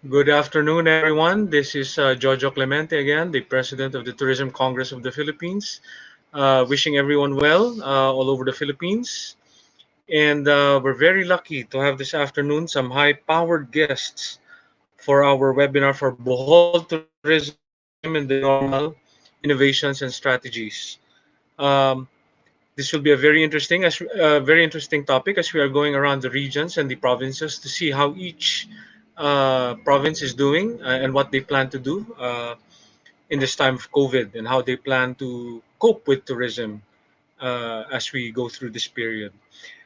Good afternoon, everyone. This is Jojo Clemente again, the President of the Tourism Congress of the Philippines. Wishing everyone well all over the Philippines. And we're very lucky to have this afternoon some high powered guests for our webinar for Bohol Tourism in the new normal innovations and strategies. Um, this will be a very interesting topic as we are going around the regions and the provinces to see how each province is doing and what they plan to do in this time of COVID and how they plan to cope with tourism as we go through this period.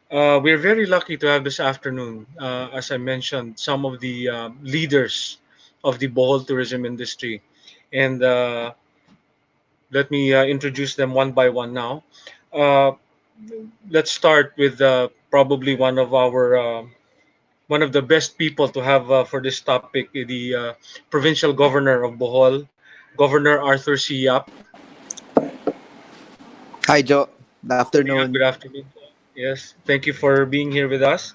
We're very lucky to have this afternoon, as I mentioned, some of the leaders of the Bohol tourism industry, and let me introduce them one by one now. Uh, let's start with probably one of the best people to have for this topic, the provincial governor of Bohol, Governor Arthur C. Yap. Hi, Joe. Good Yeah, good afternoon. afternoon. Yes, thank you for being here with us.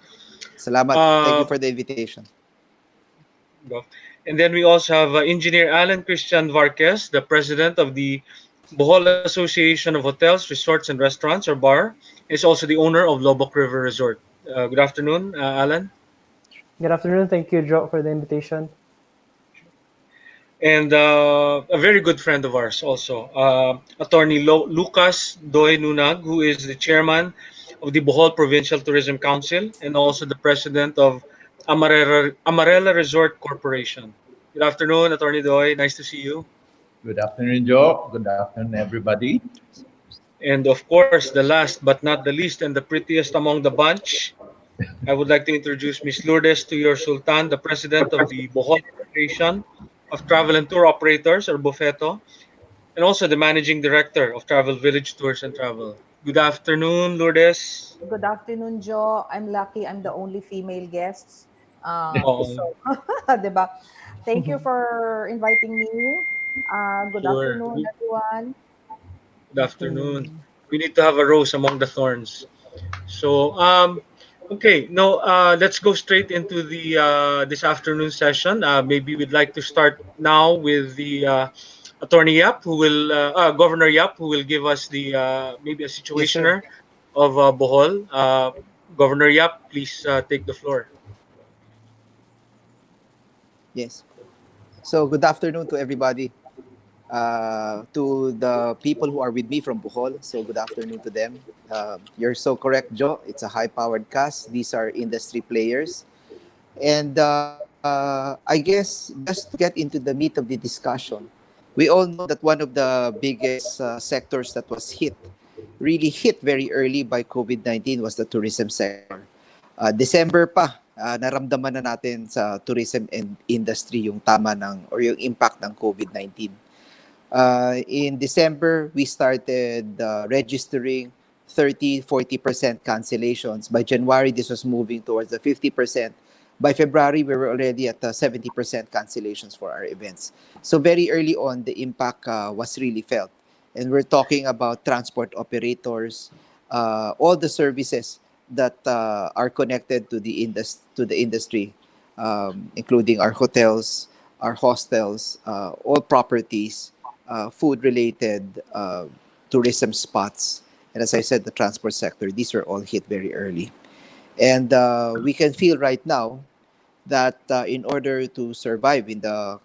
Salamat. Thank you Uh, for the invitation. Go. And then we also have Engineer Alan Christian Vargas, the president of the Bohol Association of Hotels, Resorts, and Restaurants, or BAR. Is also the owner of Lobok River Resort. Good afternoon, Alan. Good afternoon. Thank you, Joe, for the invitation. And a very good friend of ours also, Attorney Lucas Doy Nunag, who is the chairman of the Bohol Provincial Tourism Council and also the president of Amarela Resort Corporation. Good afternoon, Attorney Doy. Nice to see you. Good afternoon, Joe. Good afternoon, everybody. And of course, the last but not the least and the prettiest among the bunch, I would like to introduce Ms. Lourdes Tuyor Sultan, the president of the Bohol Federation of Travel and Tour Operators, or BOFETO, and also the managing director of Travel Village Tours and Travel. Good afternoon, Lourdes. Good afternoon, Joe. I'm lucky I'm the only female guest. Oh, So, diba? Thank you for inviting me. Good sure. afternoon, everyone. Good afternoon. Afternoon. We need to have a rose among the thorns. So, okay, no, let's go straight into the this afternoon session. Maybe we'd like to start now with the Attorney Yap, who will Governor Yap, who will give us the maybe a Yes, sir. situationer of Bohol. Governor Yap, please take the floor. Yes. So, good afternoon to everybody. To the people who are with me from Bohol. So, good afternoon to them. You're so correct, Joe. It's a high powered cast. These are industry players. And I guess just to get into the meat of the discussion, we all know that one of the biggest sectors that was really hit very early by COVID-19 was the tourism sector. December pa, naramdaman na natin sa tourism and industry yung tama ng or yung impact ng COVID-19. In December, we started registering 30-40% cancellations. By January, this was moving towards the 50%. By February, we were already at 70% cancellations for our events. So very early on, the impact was really felt. And we're talking about transport operators, all the services that are connected to the industry, including our hotels, our hostels, all properties, food-related tourism spots, and as I said, the transport sector. These were all hit very early, and we can feel right now that in order to survive in the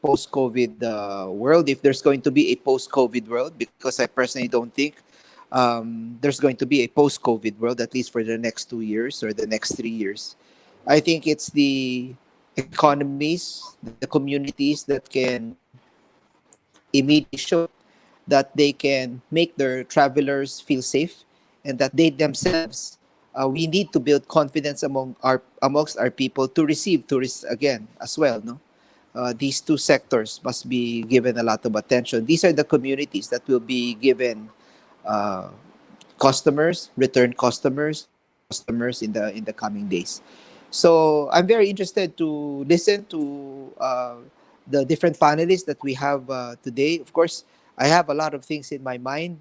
post-COVID world, if there's going to be a post-COVID world, because I personally don't think there's going to be a post-COVID world, at least for the next 2 years or the next 3 years. I think it's the economies, the communities that can immediately show that they can make their travelers feel safe and that they themselves we need to build confidence amongst our people to receive tourists again as well, no. These two sectors must be given a lot of attention. These are the communities that will be given uh, customers, return customers, new customers in the coming days. So I'm very interested to listen to the different panelists that we have today. Of course, I have a lot of things in my mind,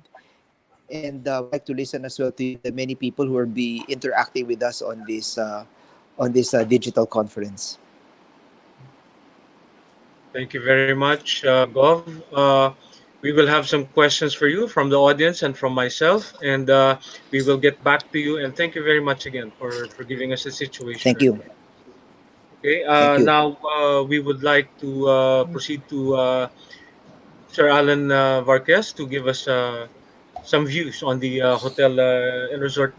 and would like to listen as well to the many people who will be interacting with us on this digital conference. Thank you very much, Gov. We will have some questions for you from the audience and from myself, and we will get back to you. And thank you very much again for giving us a situation Thank you. report. Okay, Thank you. now we would like to proceed to Sir Alan Vargas to give us some views on the hotel and resort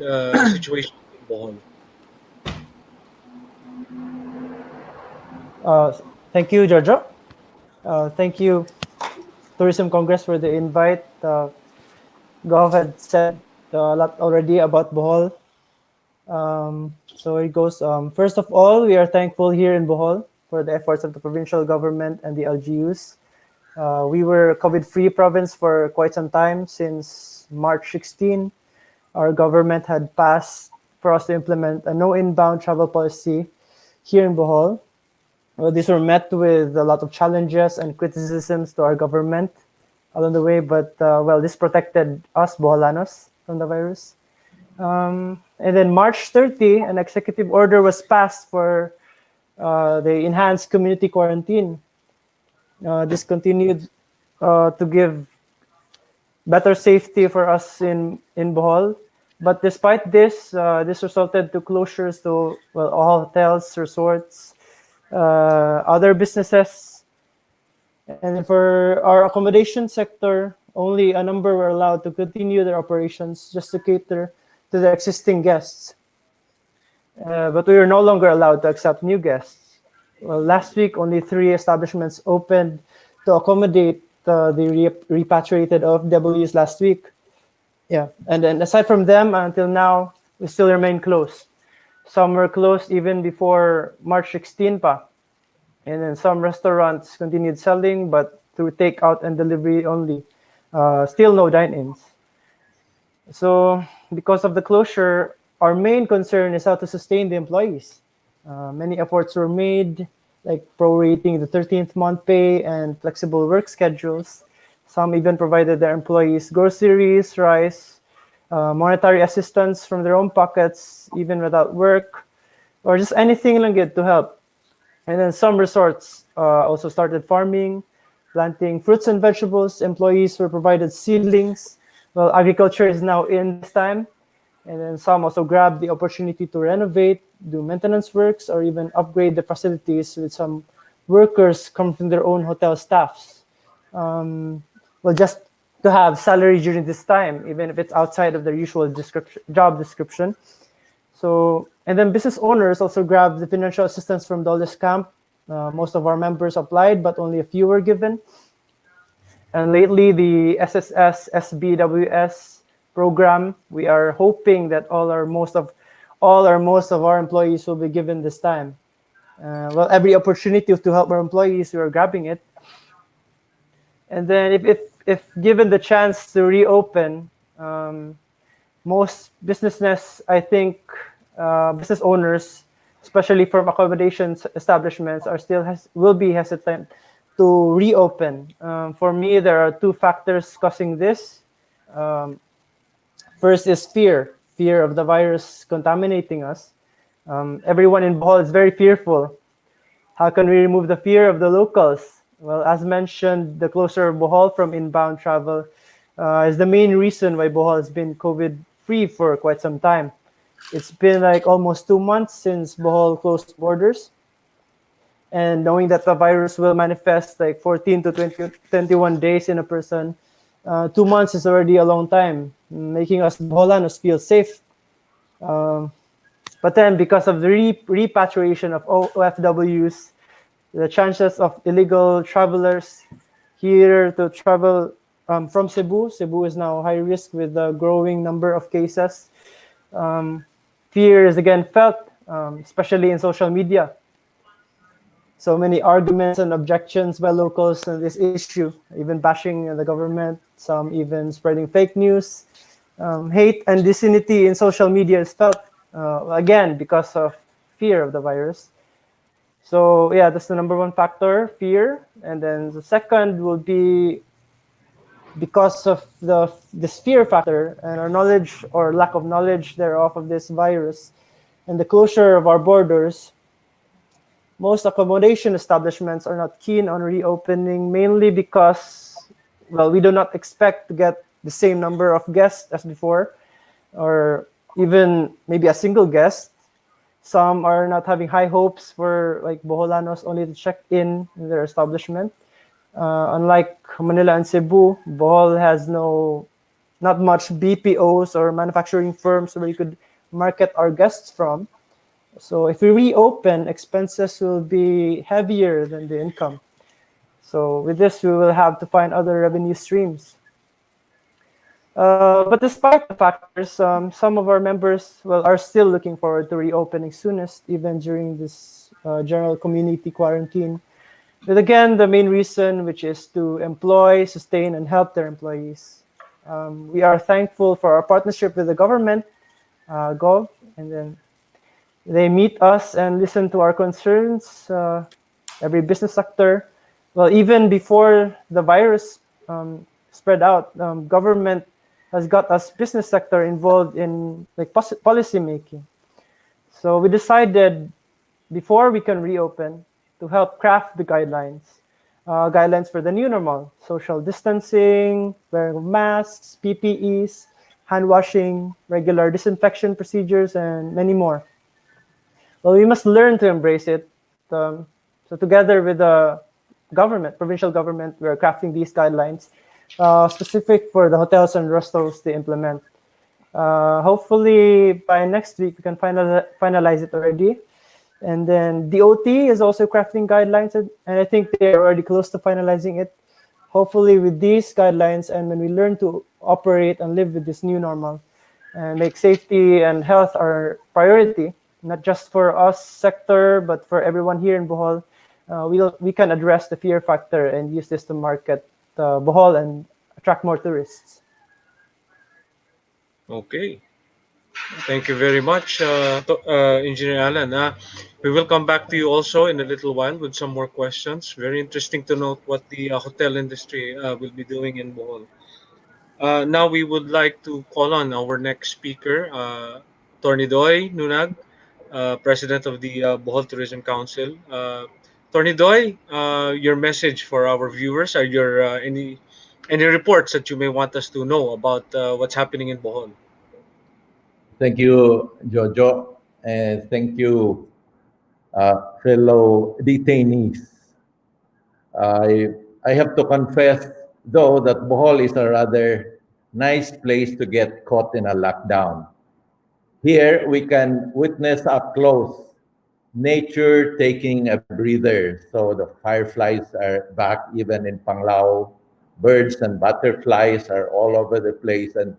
situation in Bohol. Uh, Thank you, Jojo. Thank you, Tourism Congress, for the invite. Gov had said a lot already about Bohol. So it goes. First of all, we are thankful here in Bohol for the efforts of the provincial government and the LGUs. We were a COVID-free province for quite some time. Since March 16, our government had passed for us to implement a no inbound travel policy here in Bohol. Well, these were met with a lot of challenges and criticisms to our government along the way, but well, this protected us Boholanos from the virus. And then March 30, an executive order was passed for the enhanced community quarantine. This continued to give better safety for us in Bohol. But despite this, this resulted to closures to, well, all hotels, resorts, other businesses. And then for our accommodation sector, only a number were allowed to continue their operations just to cater to the existing guests. But we were no longer allowed to accept new guests. Well, last week, only 3 establishments opened to accommodate the repatriated OFWs last week. Yeah, and then aside from them, until now, we still remain closed. Some were closed even before March 16 pa. And then some restaurants continued selling, but through takeout and delivery only. Still no dine-ins. So because of the closure, our main concern is how to sustain the employees. Many efforts were made, like prorating the 13th month pay and flexible work schedules. Some even provided their employees groceries, rice, monetary assistance from their own pockets, even without work, or just anything lang good to help. And then some resorts also started farming, planting fruits and vegetables. Employees were provided seedlings. Well, agriculture is now in this time. And then some also grabbed the opportunity to renovate, do maintenance works, or even upgrade the facilities with some workers come from their own hotel staffs. Well, just to have salary during this time, even if it's outside of their usual job description. So, and then business owners also grabbed the financial assistance from Dulles Camp. Most of our members applied, but only a few were given. And lately, the SSS SBWS program, we are hoping that all or most of our employees will be given this time. Well, every opportunity to help our employees, we are grabbing it. And then if given the chance to reopen, most businesses, I think, business owners, especially from accommodations establishments, will be hesitant to reopen. For me, there are 2 factors causing this. First is fear of the virus contaminating us. Everyone in Bohol is very fearful. How can we remove the fear of the locals? Well, as mentioned, the closure of Bohol from inbound travel is the main reason why Bohol has been COVID-free for quite some time. It's been like almost 2 months since Bohol closed borders. And knowing that the virus will manifest like 14 to 21 days in a person, 2 months is already a long time, making us Boholanos feel safe. But then because of the repatriation of OFWs, the chances of illegal travelers here to travel from Cebu is now high risk with the growing number of cases. Fear is again felt, especially in social media. So many arguments and objections by locals on this issue, even bashing the government, some even spreading fake news. Hate and disunity in social media is felt, again, because of fear of the virus. So yeah, that's the number 1 factor, fear. And then the second will be because of this fear factor and our knowledge or lack of knowledge thereof of this virus and the closure of our borders. most accommodation establishments are not keen on reopening, mainly because, well, we do not expect to get the same number of guests as before, or even maybe a single guest. Some are not having high hopes for like Boholanos only to check in their establishment. Unlike Manila and Cebu, Bohol has not much BPOs or manufacturing firms where you could market our guests from. So if we reopen, expenses will be heavier than the income. So with this, we will have to find other revenue streams. But despite the factors, some of our members are still looking forward to reopening soonest, even during this general community quarantine. But again, the main reason, which is to employ, sustain, and help their employees. We are thankful for our partnership with the government, Gov, and then they meet us and listen to our concerns, every business sector. Well, even before the virus spread out, government has got us business sector involved in like policy making. So we decided before we can reopen to help craft the guidelines for the new normal: social distancing, wearing masks, PPEs, hand washing, regular disinfection procedures, and many more. Well, we must learn to embrace it. So together with the government, provincial government, we're crafting these guidelines specific for the hotels and restaurants to implement. Hopefully by next week we can finalize it already. And then DOT is also crafting guidelines, and I think they are already close to finalizing it. Hopefully with these guidelines, and when we learn to operate and live with this new normal, and make safety and health our priority, not just for us sector, but for everyone here in Bohol, we can address the fear factor and use this to market Bohol and attract more tourists. Okay. Thank you very much, Engineer Alan. We will come back to you also in a little while with some more questions. Very interesting to note what the hotel industry will be doing in Bohol. Now we would like to call on our next speaker, Tornidoy Nunag, President of the Bohol Tourism Council. Tornidoy, your message for our viewers, are your any reports that you may want us to know about what's happening in Bohol? Thank you, Jojo, and thank you, fellow detainees. I I have to confess, though, that Bohol is a rather nice place to get caught in a lockdown. Here, we can witness up close nature taking a breather. So the fireflies are back even in Panglao. Birds and butterflies are all over the place, and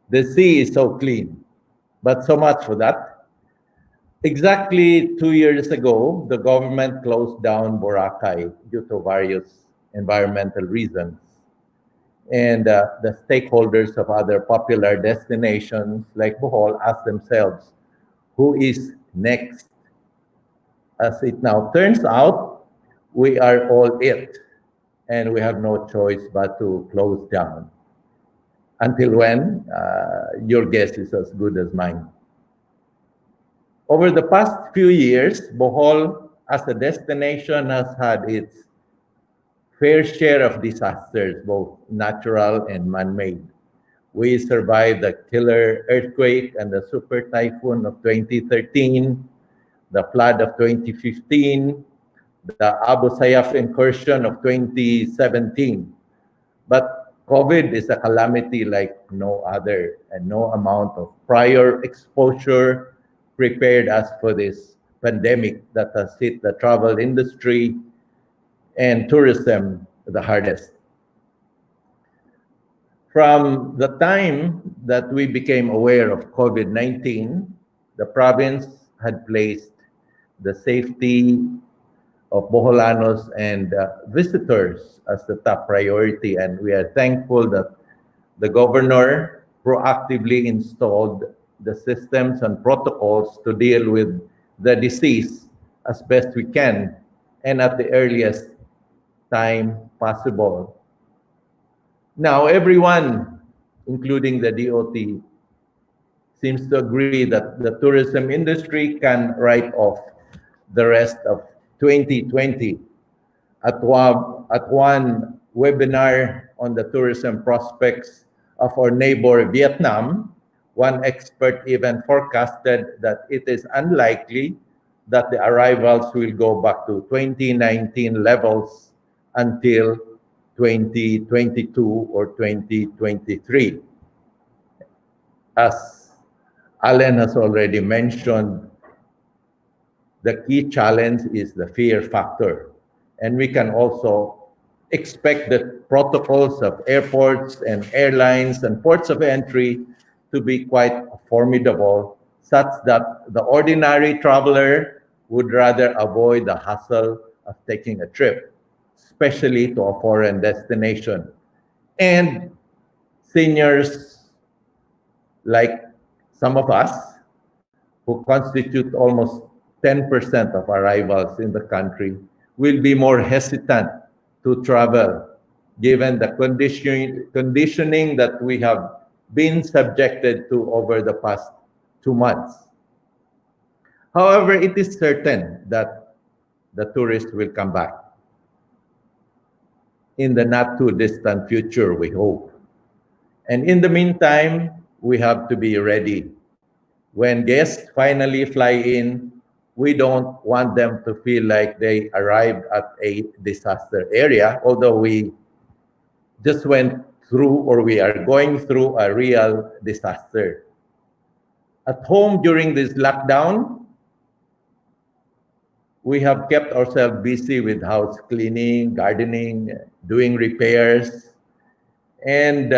the sea is so clean. But so much for that. Exactly 2 years ago, the government closed down Boracay due to various environmental reasons. And the stakeholders of other popular destinations like Bohol asked themselves, who is next? As it now turns out, we are all it, and we have no choice but to close down. Until when? Your guess is as good as mine. Over the past few years, Bohol as a destination has had its fair share of disasters, both natural and man-made. We survived the killer earthquake and the super typhoon of 2013, the flood of 2015, the Abu Sayyaf incursion of 2017. But COVID is a calamity like no other, and no amount of prior exposure prepared us for this pandemic that has hit the travel industry and tourism the hardest. From the time that we became aware of COVID-19, the province had placed the safety of Boholanos and visitors as the top priority. And we are thankful that the governor proactively installed the systems and protocols to deal with the disease as best we can and at the earliest time possible. Now, everyone, including the DOT, seems to agree that the tourism industry can write off the rest of 2020. At one webinar on the tourism prospects of our neighbor Vietnam, one expert even forecasted that it is unlikely that the arrivals will go back to 2019 levels until 2022 or 2023. As Allen has already mentioned, the key challenge is the fear factor. And we can also expect the protocols of airports and airlines and ports of entry to be quite formidable, such that the ordinary traveler would rather avoid the hassle of taking a trip, especially to a foreign destination. And seniors like some of us who constitute almost 10% of arrivals in the country, will be more hesitant to travel given the conditioning that we have been subjected to over the past 2 months. However, it is certain that the tourists will come back in the not too distant future, we hope. And in the meantime, we have to be ready. When guests finally fly in, we don't want them to feel like they arrived at a disaster area, although we just went through or we are going through a real disaster. At home during this lockdown, we have kept ourselves busy with house cleaning, gardening, doing repairs, and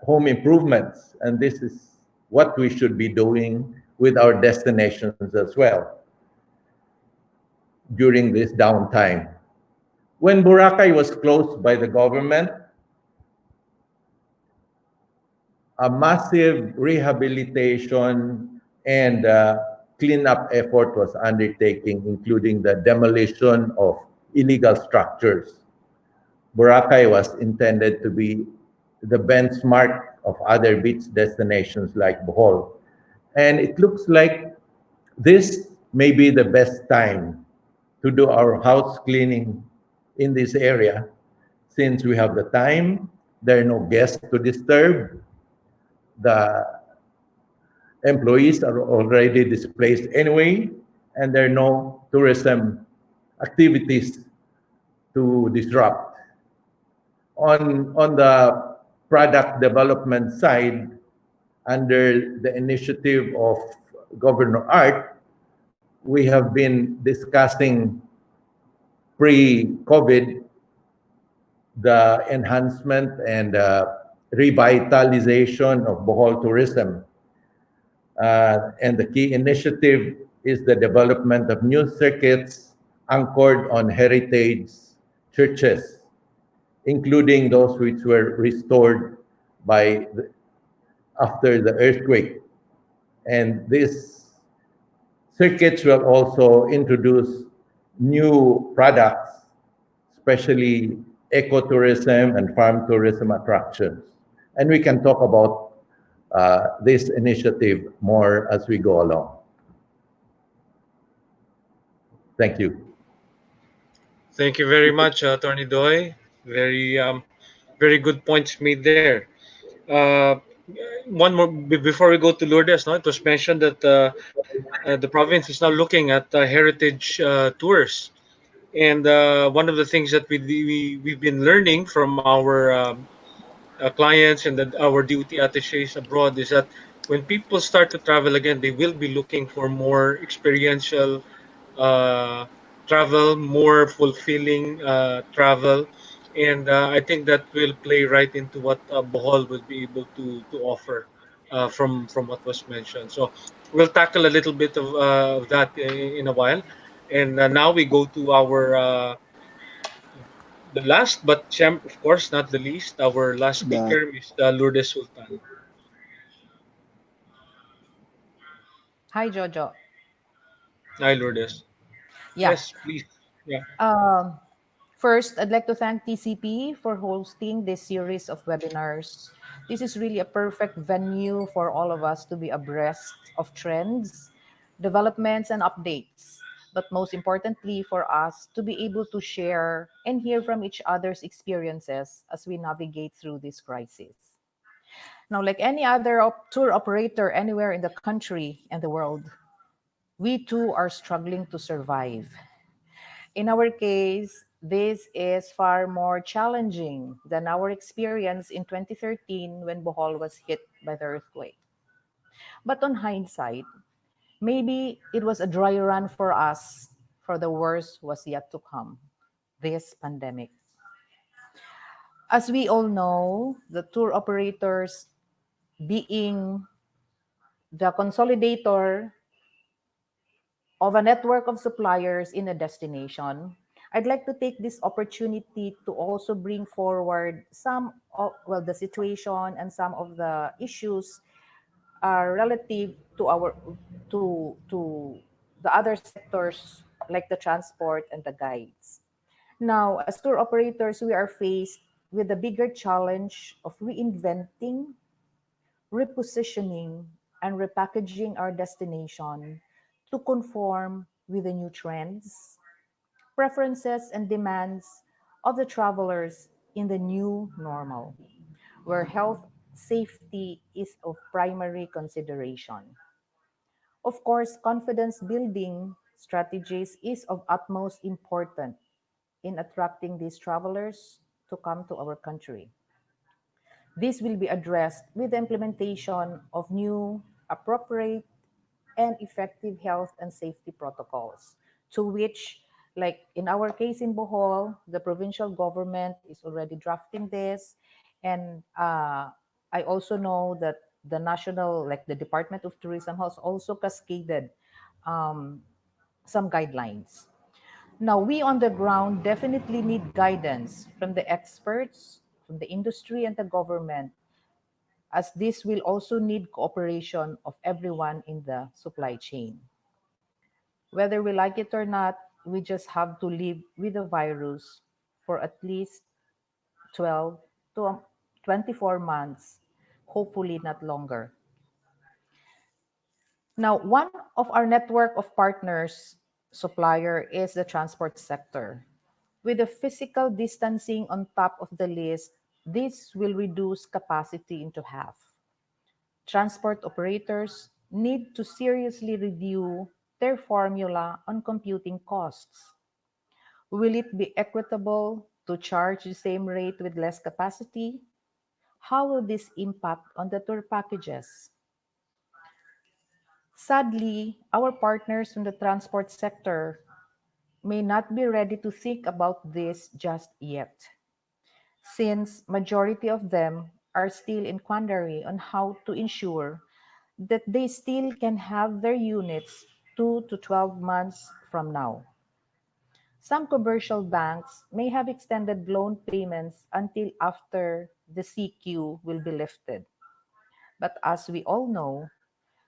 home improvements. And this is what we should be doing with our destinations as well during this downtime. When Boracay was closed by the government, a massive rehabilitation and cleanup effort was undertaken, including the demolition of illegal structures. Boracay was intended to be the benchmark of other beach destinations like Bohol. And it looks like this may be the best time to do our house cleaning in this area since we have the time, there are no guests to disturb, the employees are already displaced anyway, and there are no tourism activities to disrupt. On the product development side, under the initiative of Governor Art, we have been discussing pre-COVID the enhancement and revitalization of Bohol tourism. And the key initiative is the development of new circuits anchored on heritage churches, including those which were restored after the earthquake. And these circuits will also introduce new products, especially ecotourism and farm tourism attractions. And we can talk about this initiative more as we go along. Thank you. Thank you very much, Attorney Doy. Very good points made there. Uh, One more before we go to Lourdes. No, it was mentioned that the province is now looking at heritage tours, and one of the things that we've been learning from our clients and our duty attaches abroad is that when people start to travel again, they will be looking for more experiential uh, travel, more fulfilling travel, and I think that will play right into what Bohol will be able to offer from what was mentioned. So we'll tackle a little bit of that in a while, and now we go to our the last, but of course not the least, our last The speaker is Lourdes Sultan. Hi, Jojo. Hi, Lourdes. Yeah. Yes, please. Yeah. Um, First, I'd like to thank TCP for hosting this series of webinars. This is really a perfect venue for all of us to be abreast of trends, developments, and updates. but most importantly for us to be able to share and hear from each other's experiences as we navigate through this crisis. Now, like any other tour operator anywhere in the country and the world, we too are struggling to survive. In our case, this is far more challenging than our experience in 2013 when Bohol was hit by the earthquake. But on hindsight, maybe it was a dry run for us, for the worst was yet to come, this pandemic. As we all know, the tour operators being the consolidator of a network of suppliers in a destination, I'd like to take this opportunity to also bring forward some of well the situation and some of the issues relative to our to the other sectors like the transport and the guides. Now, as tour operators, we are faced with the bigger challenge of reinventing, repositioning, and repackaging our destination to conform with the new trends, preferences, and demands of the travelers in the new normal, where health safety is of primary consideration. Of course, confidence building strategies is of utmost importance in attracting these travelers to come to our country. This will be addressed with the implementation of new, appropriate, and effective health and safety protocols, to which, like in our case in Bohol, the provincial government is already drafting this. And I also know that the national, like the Department of Tourism, has also cascaded um, some guidelines. Now, we on the ground definitely need guidance from the experts, from the industry, and the government, as this will also need cooperation of everyone in the supply chain. Whether we like it or not, we just have to live with the virus for at least 12 to 24 months, hopefully not longer. Now, one of our network of partners supplier is the transport sector. With the physical distancing on top of the list, this will reduce capacity into half. Transport operators need to seriously review their formula on computing costs. Will it be equitable to charge the same rate with less capacity? How will this impact on the tour packages? Sadly, our partners in the transport sector may not be ready to think about this just yet, since majority of them are still in quandary on how to ensure that they still can have their units 2 to 12 months from now. Some commercial banks may have extended loan payments until after the CQ will be lifted. But as we all know,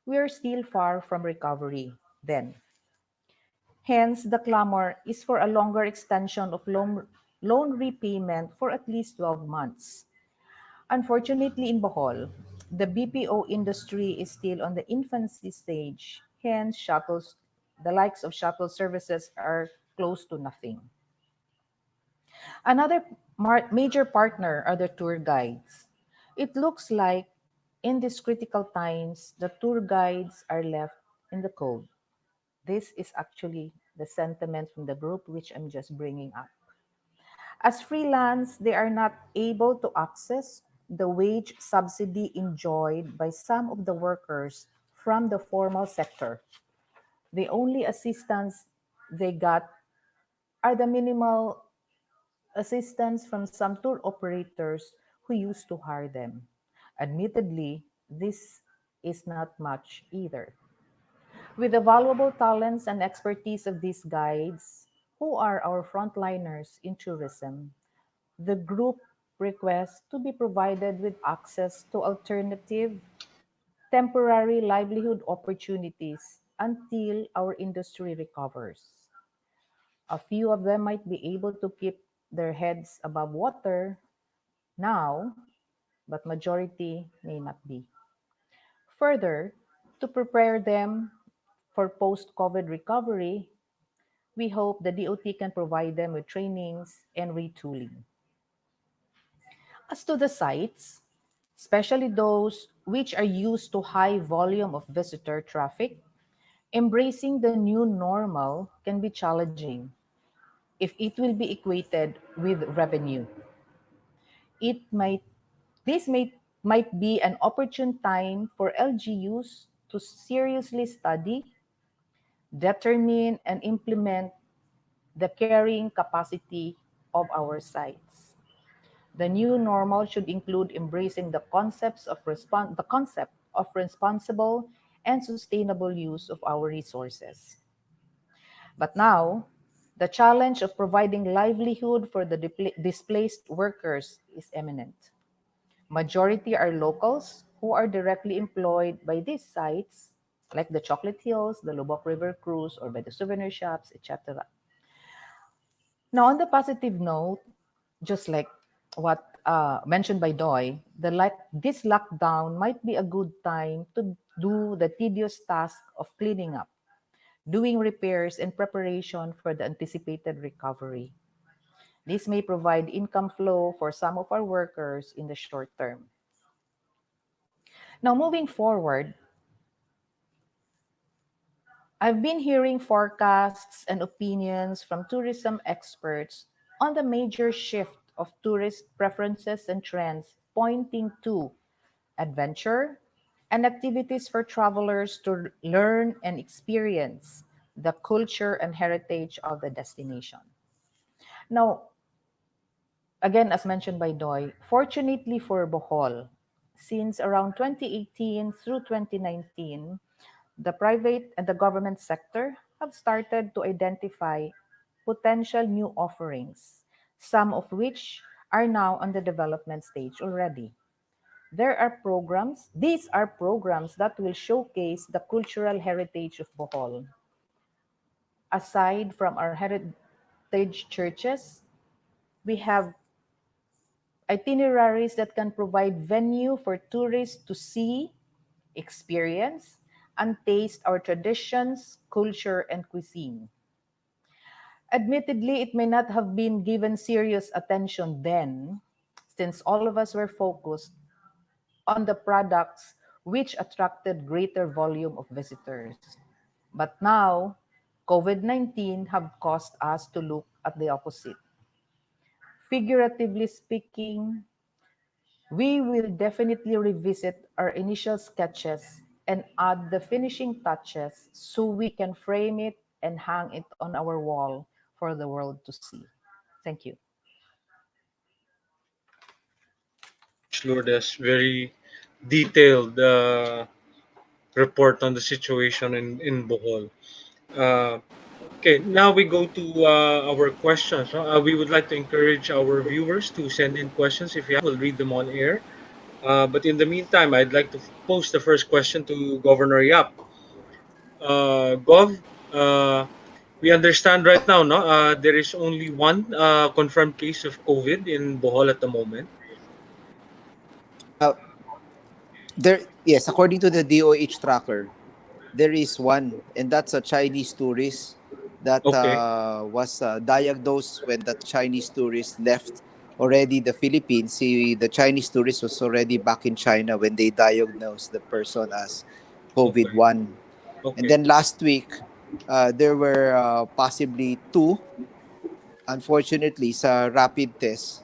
we are still far from recovery then. Hence, the clamor is for a longer extension of loan repayment for at least 12 months. Unfortunately, in Bohol, the BPO industry is still on the infancy stage. Hence, the likes of shuttle services are close to nothing. Another major partner are the tour guides. It looks like in these critical times, the tour guides are left in the cold. This is actually the sentiment from the group which I'm just bringing up. As freelance, they are not able to access the wage subsidy enjoyed by some of the workers from the formal sector. The only assistance they got are the minimal assistance from some tour operators who used to hire them. Admittedly, this is not much either. With the valuable talents and expertise of these guides, who are our frontliners in tourism, the group requests to be provided with access to alternative temporary livelihood opportunities until our industry recovers. A few of them might be able to keep their heads above water now, but majority may not be. Further, to prepare them for post-COVID recovery, We hope the DOT can provide them with trainings and retooling. As to the sites, especially those which are used to high volume of visitor traffic, embracing the new normal can be challenging if it will be equated with revenue. It might this might be an opportune time for LGUs to seriously study, determine, and implement the carrying capacity of our sites. The new normal should include embracing the concept of responsible and sustainable use of our resources. But now, the challenge of providing livelihood for the displaced workers is imminent. Majority are locals who are directly employed by these sites, like the Chocolate Hills, the Lubbock River Cruise, or by the souvenir shops, etc. Now, on the positive note, just like what mentioned by Doy, this lockdown might be a good time to do the tedious task of cleaning up, doing repairs and preparation for the anticipated recovery. This may provide income flow for some of our workers in the short term. Now, moving forward, I've been hearing forecasts and opinions from tourism experts on the major shift of tourist preferences and trends, pointing to adventure and activities for travelers to learn and experience the culture and heritage of the destination. Now, again, as mentioned by Doy, fortunately for Bohol, since around 2018 through 2019, the private and the government sector have started to identify potential new offerings, some of which are now on the development stage already. These are programs that will showcase the cultural heritage of Bohol. Aside from our heritage churches, we have itineraries that can provide venue for tourists to see, experience, and taste our traditions, culture, and cuisine. Admittedly, it may not have been given serious attention then, since all of us were focused on the products which attracted greater volume of visitors. But now, COVID-19 have caused us to look at the opposite. Figuratively speaking, we will definitely revisit our initial sketches and add the finishing touches so we can frame it and hang it on our wall for the world to see. Thank you. Thank you very much, Lourdes. Very detailed report on the situation in Bohol. Uh, okay, now we go to our questions. We would like to encourage our viewers to send in questions. If you have, we'll read them on air. But in the meantime, I'd like to pose the first question to Governor Yap. Gov, uh, we understand right now, no, there is only one confirmed case of COVID in Bohol at the moment. Uh, there, yes, according to the DOH tracker, there is one, and that's a Chinese tourist that Okay, was diagnosed when the Chinese tourist left already the Philippines. See, the Chinese tourist was already back in China when they diagnosed the person as COVID okay, 1. And okay, then last week, there were possibly two. Unfortunately, sa rapid test,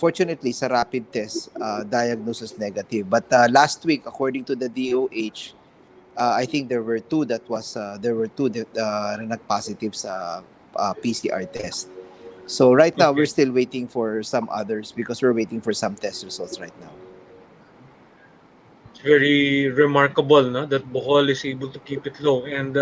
fortunately, sa rapid test, diagnosis negative. But last week, according to the DOH, I think there were two that nag-positive sa PCR test. So right now we're okay. still waiting for some others because we're waiting for some test results right now. It's very remarkable, no, that Bohol is able to keep it low. And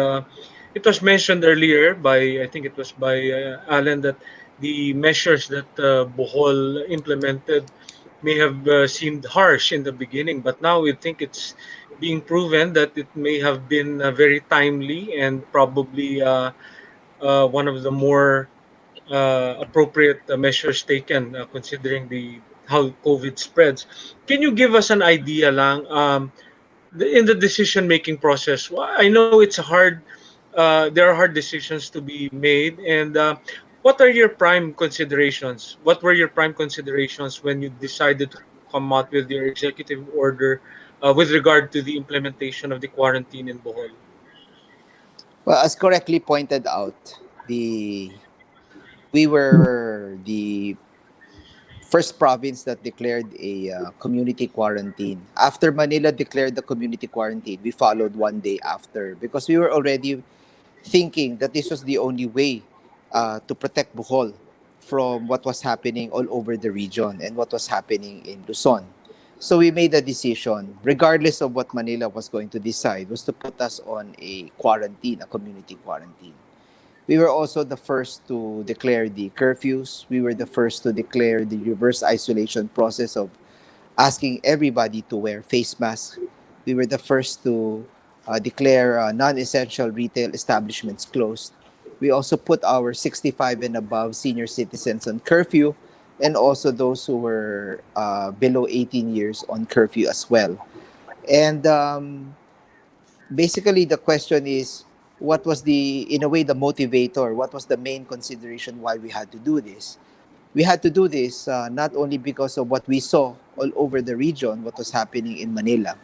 it was mentioned earlier by, I think it was by Alan, that the measures that Bohol implemented may have seemed harsh in the beginning, but now we think it's being proven that it may have been very timely and probably one of the more appropriate measures taken considering the how COVID spreads. Can you give us an idea lang in the decision making process? I know it's hard there are hard decisions to be made. And what are your prime considerations? What were your prime considerations when you decided to come out with your executive order with regard to the implementation of the quarantine in Bohol? Well, as correctly pointed out, the we were the first province that declared a community quarantine. After Manila declared the community quarantine, we followed one day after because we were already thinking that this was the only way to protect Bohol from what was happening all over the region and what was happening in Luzon. So we made a decision, regardless of what Manila was going to decide, was to put us on a quarantine, a community quarantine. We were also the first to declare the curfews. We were the first to declare the reverse isolation process of asking everybody to wear face masks. We were the first to declare non-essential retail establishments closed. We also put our 65 and above senior citizens on curfew, and also those who were below 18 years on curfew as well. And basically, the question is, what was in a way, the motivator? What was the main consideration why we had to do this? We had to do this not only because of what we saw all over the region, what was happening in Manila,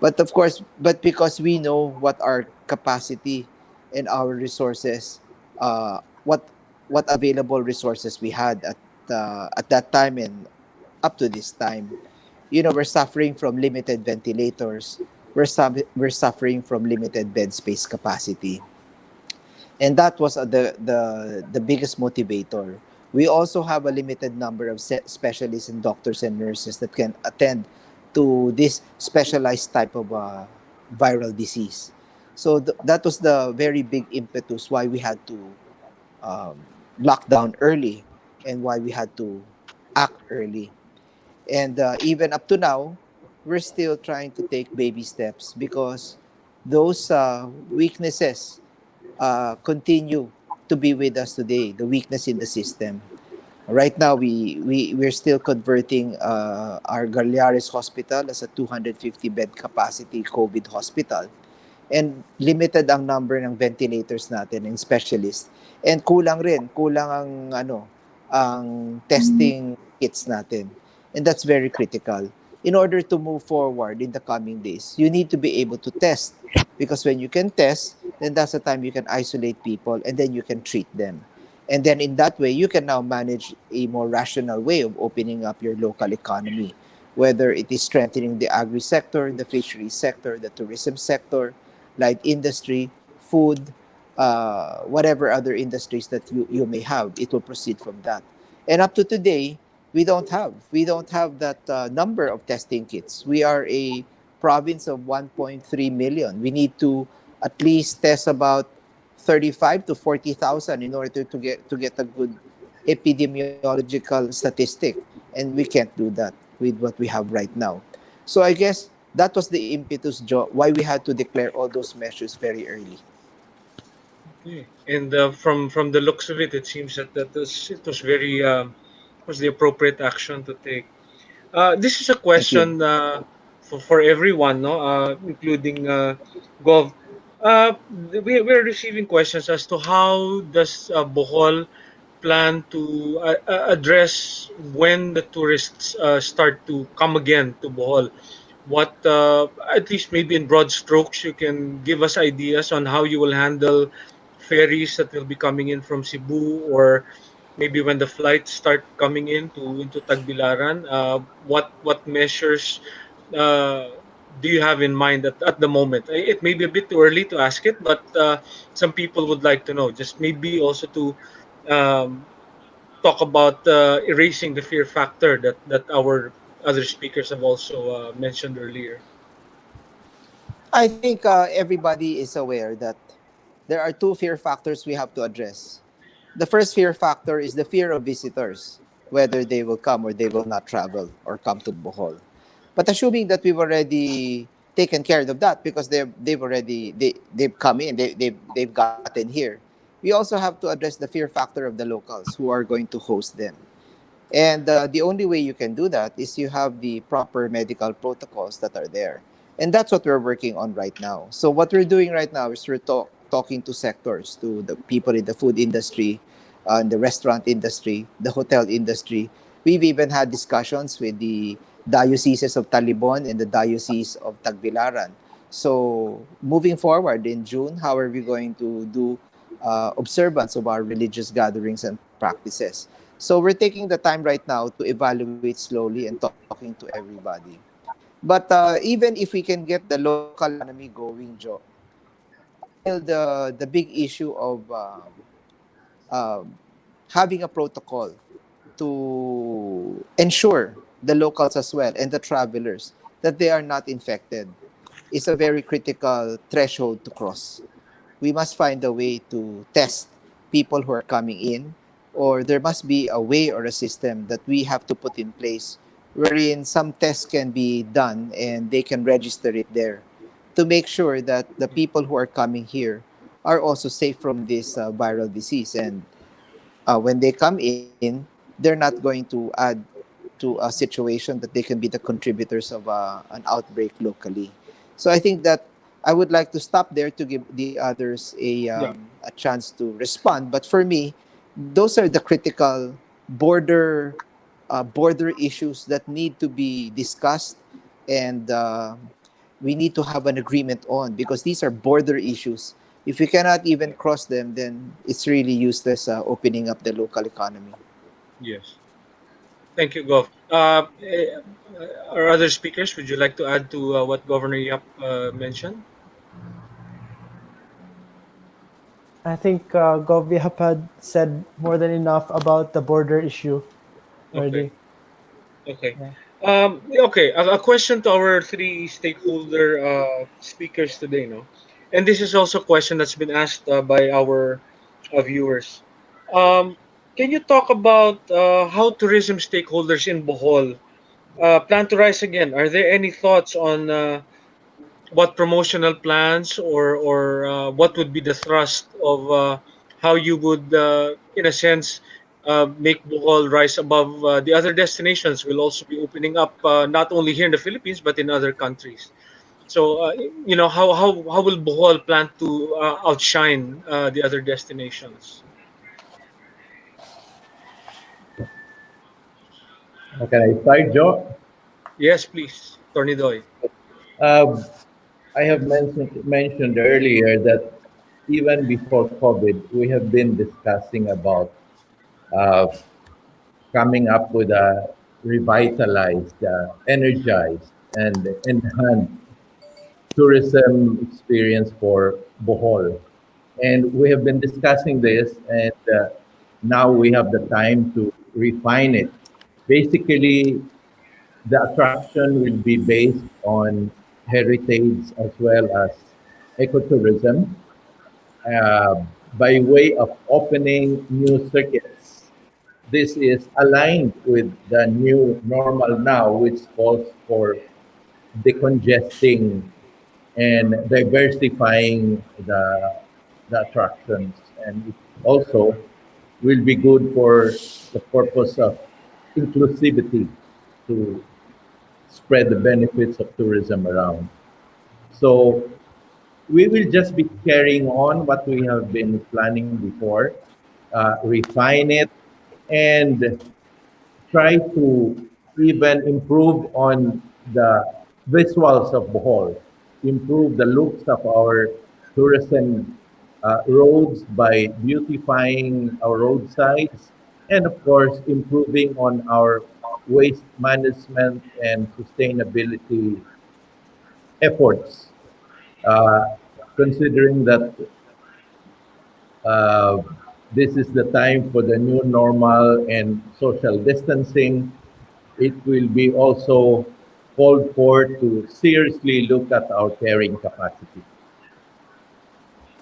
but of course, but because we know what our capacity and our resources, what available resources we had at that time and up to this time. You know, we're suffering from limited ventilators. We're suffering from limited bed space capacity, and that was the biggest motivator. We also have a limited number of specialists and doctors and nurses that can attend to this specialized type of viral disease. So that was the very big impetus why we had to um, lock down early and why we had to act early. And even up to now, we're still trying to take baby steps because those weaknesses continue to be with us today, the weakness in the system. Right now, we're still converting our Galliares Hospital as a 250 bed capacity COVID hospital. And limited ang number ng ventilators natin and specialists. And kulang ang testing kits natin. And that's very critical. In order to move forward in the coming days, you need to be able to test. Because when you can test, then that's the time you can isolate people and then you can treat them. And then in that way, you can now manage a more rational way of opening up your local economy, whether it is strengthening the agri sector, the fisheries sector, the tourism sector, light industry, food, whatever other industries that you may have, it will proceed from that. And up to today, we don't have that number of testing kits. We are a province of 1.3 million. We need to at least test about 35 to 40,000 in order to get a good epidemiological statistic, and we can't do that with what we have right now. So I guess that was the impetus, Joe, why we had to declare all those measures very early. Okay. And from the looks of it, it seems that it was very was the appropriate action to take. This is a Thank you. question for everyone, no, including Gov. We're receiving questions as to how does Bohol plan to address when the tourists start to come again to Bohol. What, at least maybe in broad strokes, you can give us ideas on how you will handle ferries that will be coming in from Cebu, or maybe when the flights start coming into Tagbilaran. What measures uh, do you have in mind at the moment? It may be a bit too early to ask it, but some people would like to know. Just maybe also to um, talk about erasing the fear factor that our other speakers have also mentioned earlier. I think everybody is aware that there are two fear factors we have to address. The first fear factor is the fear of visitors, whether they will come or they will not travel or come to Bohol. But assuming that we've already taken care of that because they've come in, they've gotten here. We also have to address the fear factor of the locals who are going to host them. And the only way you can do that is you have the proper medical protocols that are there. And that's what we're working on right now. So what we're doing right now is talking to sectors, to the people in the food industry, in the restaurant industry, the hotel industry. We've even had discussions with the dioceses of Talibon and the diocese of Tagbilaran. So moving forward in June, how are we going to do observance of our religious gatherings and practices? So we're taking the time right now to evaluate slowly and talking to everybody. But even if we can get the local economy going, Joe, there's still the big issue of um, having a protocol to ensure the locals as well and the travelers that they are not infected is a very critical threshold to cross. We must find a way to test people who are coming in, or there must be a way or a system that we have to put in place wherein some tests can be done and they can register it there to make sure that the people who are coming here are also safe from this viral disease. And when they come in, they're not going to add to a situation that they can be the contributors of an outbreak locally. So I think that I would like to stop there to give the others Yeah. a chance to respond. But for me, those are the critical border issues that need to be discussed, and we need to have an agreement on, because these are border issues. If we cannot even cross them, then it's really useless opening up the local economy. Yes. Thank you, Gov. Our other speakers, would you like to add to what Governor Yap mentioned? I think Gov had said more than enough about the border issue Okay. already. Okay. Yeah. Okay. A question to our three stakeholder speakers today, no? And this is also a question that's been asked by our viewers. Um, can you talk about how tourism stakeholders in Bohol plan to rise again? Are there any thoughts on what promotional plans, or what would be the thrust of how you would, in a sense, make Bohol rise above the other destinations? Will also be opening up not only here in the Philippines but in other countries. So, how will Bohol plan to outshine the other destinations? Can I start, Joe? Yes, please, Tornidoy. Uh, I have mentioned earlier that even before COVID, we have been discussing about uh, coming up with a revitalized, energized, and enhanced tourism experience for Bohol. And we have been discussing this, and now we have the time to refine it. Basically, the attraction will be based on heritage as well as ecotourism, uh, by way of opening new circuits. This is aligned with the new normal now, which calls for decongesting and diversifying the attractions. And it also will be good for the purpose of inclusivity, to spread the benefits of tourism around. So we will just be carrying on what we have been planning before, refine it, and try to even improve on the visuals of Bohol, improve the looks of our tourism roads by beautifying our roadsides, and of course, improving on our waste management and sustainability efforts, uh, considering that uh, this is the time for the new normal and social distancing. It will be also called for to seriously look at our carrying capacity.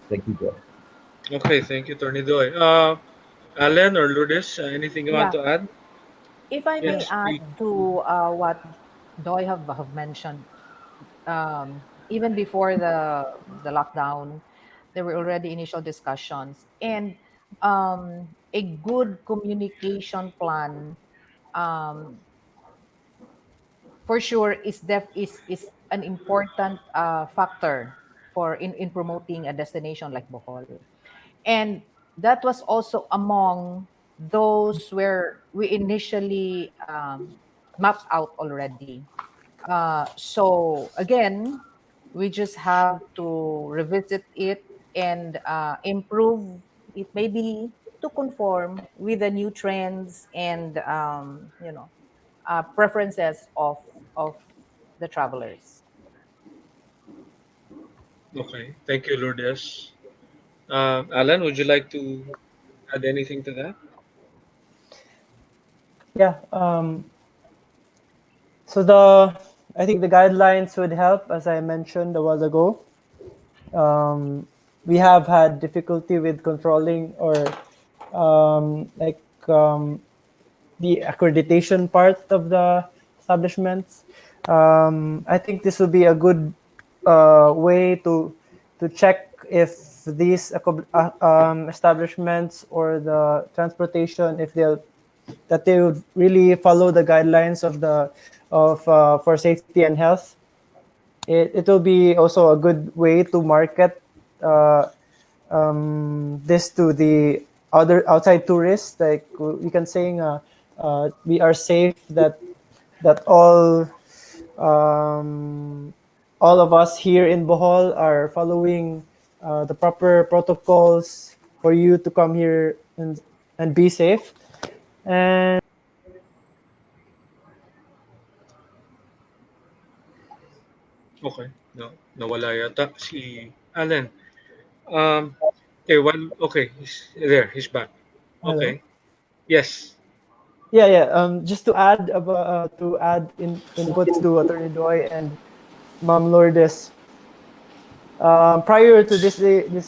Thank you, Joe. Okay, thank you, Tornidoy. Alan or Lourdes, anything you want Yeah, to add? if I may Yes, add please. to what Doy have mentioned, even before the lockdown, there were already initial discussions, and a good communication plan, um, for sure is an important factor in promoting a destination like Bohol. And that was also among those where we initially mapped out already. So again, we just have to revisit it and improve it, maybe to conform with the new trends and preferences of the travelers. Okay. Thank you, Lourdes. Alan, would you like to add anything to that? Yeah. So I think the guidelines would help, as I mentioned a while ago. We have had difficulty with controlling or like the accreditation part of the establishments. I think this will be a good way to check if these establishments or the transportation, if they'll that they would really follow the guidelines of the of for safety and health. It will be also a good way to market uh, this to the other outside tourists. Like we can saying, we are safe. That um, all of us here in Bohol are following the proper protocols for you to come here and be safe. And Okay. No, nawala yata si Alan. Um, okay, okay, he's there. He's back. hello. Okay. Yes. Yeah, yeah. Just to add about to add inputs to Attorney Doy and Ma'am Lourdes. Prior to this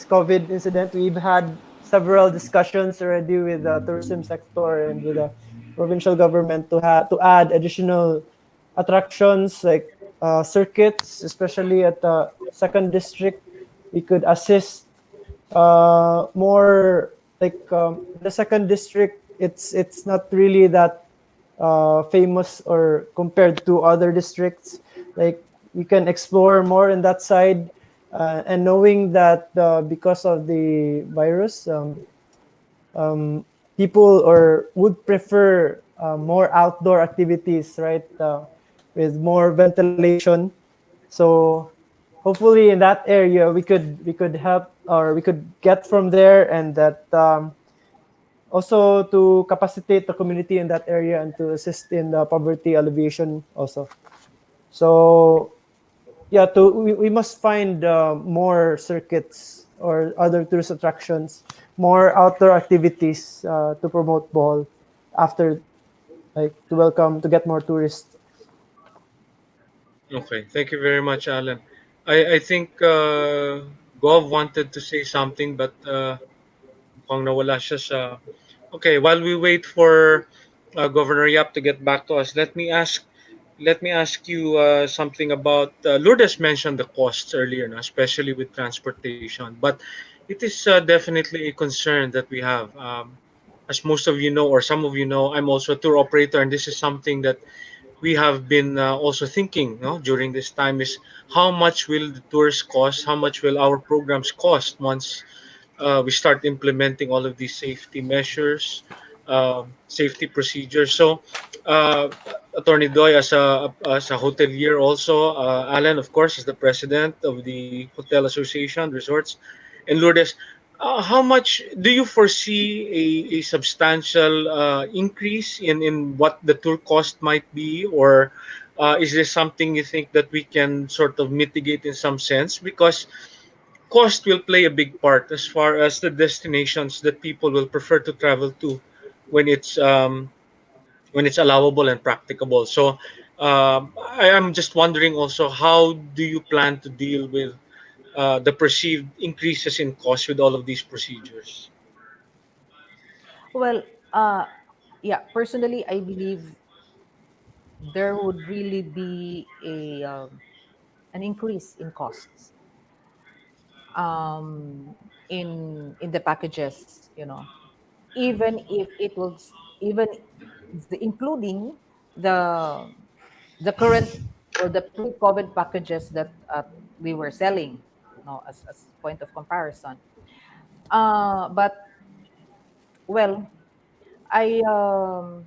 COVID incident, we've had several discussions already with the tourism sector and with the provincial government to add additional attractions like circuits, especially at the second district. We could assist more like in the second district. It's not really that famous or compared to other districts. Like we can explore more in that side, and knowing that because of the virus, people or would prefer more outdoor activities, right? With more ventilation. So hopefully in that area we could help or we could get from there, and that also to capacitate the community in that area and to assist in the poverty alleviation also. So yeah, we must find more circuits or other tourist attractions, more outdoor activities to promote Bohol after, like to welcome to get more tourists. Okay. Thank you very much, Alan. I think Gov wanted to say something, but mukhang nawala siya sa. Okay. While we wait for Governor Yap to get back to us, let me ask you something about Lourdes mentioned the costs earlier, no? Especially with transportation, but it is definitely a concern that we have. As most of you know, or some of you know, I'm also a tour operator, and this is something that we have been also thinking, no, during this time is how much will the tours cost? How much will our programs cost once we start implementing all of these safety measures, safety procedures. So, uh, Attorney Doy, as a hotelier, also Alan, of course, is the president of the Hotel Association Resorts, and Lourdes. How much do you foresee a substantial increase in what the tour cost might be, or is this something you think that we can sort of mitigate in some sense? Because cost will play a big part as far as the destinations that people will prefer to travel to when it's allowable and practicable. So I am just wondering also, how do you plan to deal with the perceived increases in cost with all of these procedures? Well, uh, yeah, personally, I believe there would really be an increase in costs in the packages, even if it was even including the the current or the pre-COVID packages that we were selling. no, as point of comparison. But well, I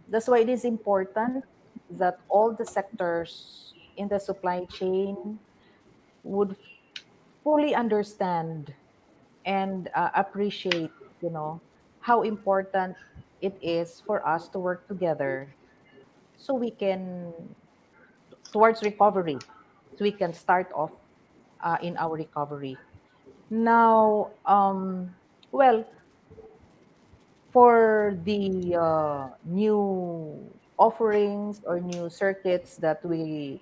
that's why it is important that all the sectors in the supply chain would fully understand and appreciate, how important it is for us to work together so we can towards recovery, so we can start off in our recovery. Now, well, for the new offerings or new circuits that we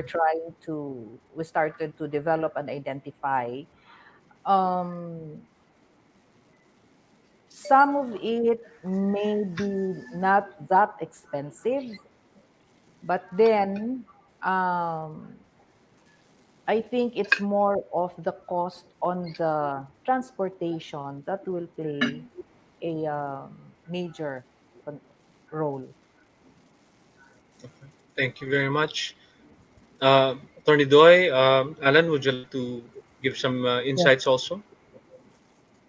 started to develop and identify, um, some of it may be not that expensive, but then um, I think it's more of the cost on the transportation that will play a major con- role. Thank you very much. Attorney Doy, Alan, would you like to give some Yeah. insights also?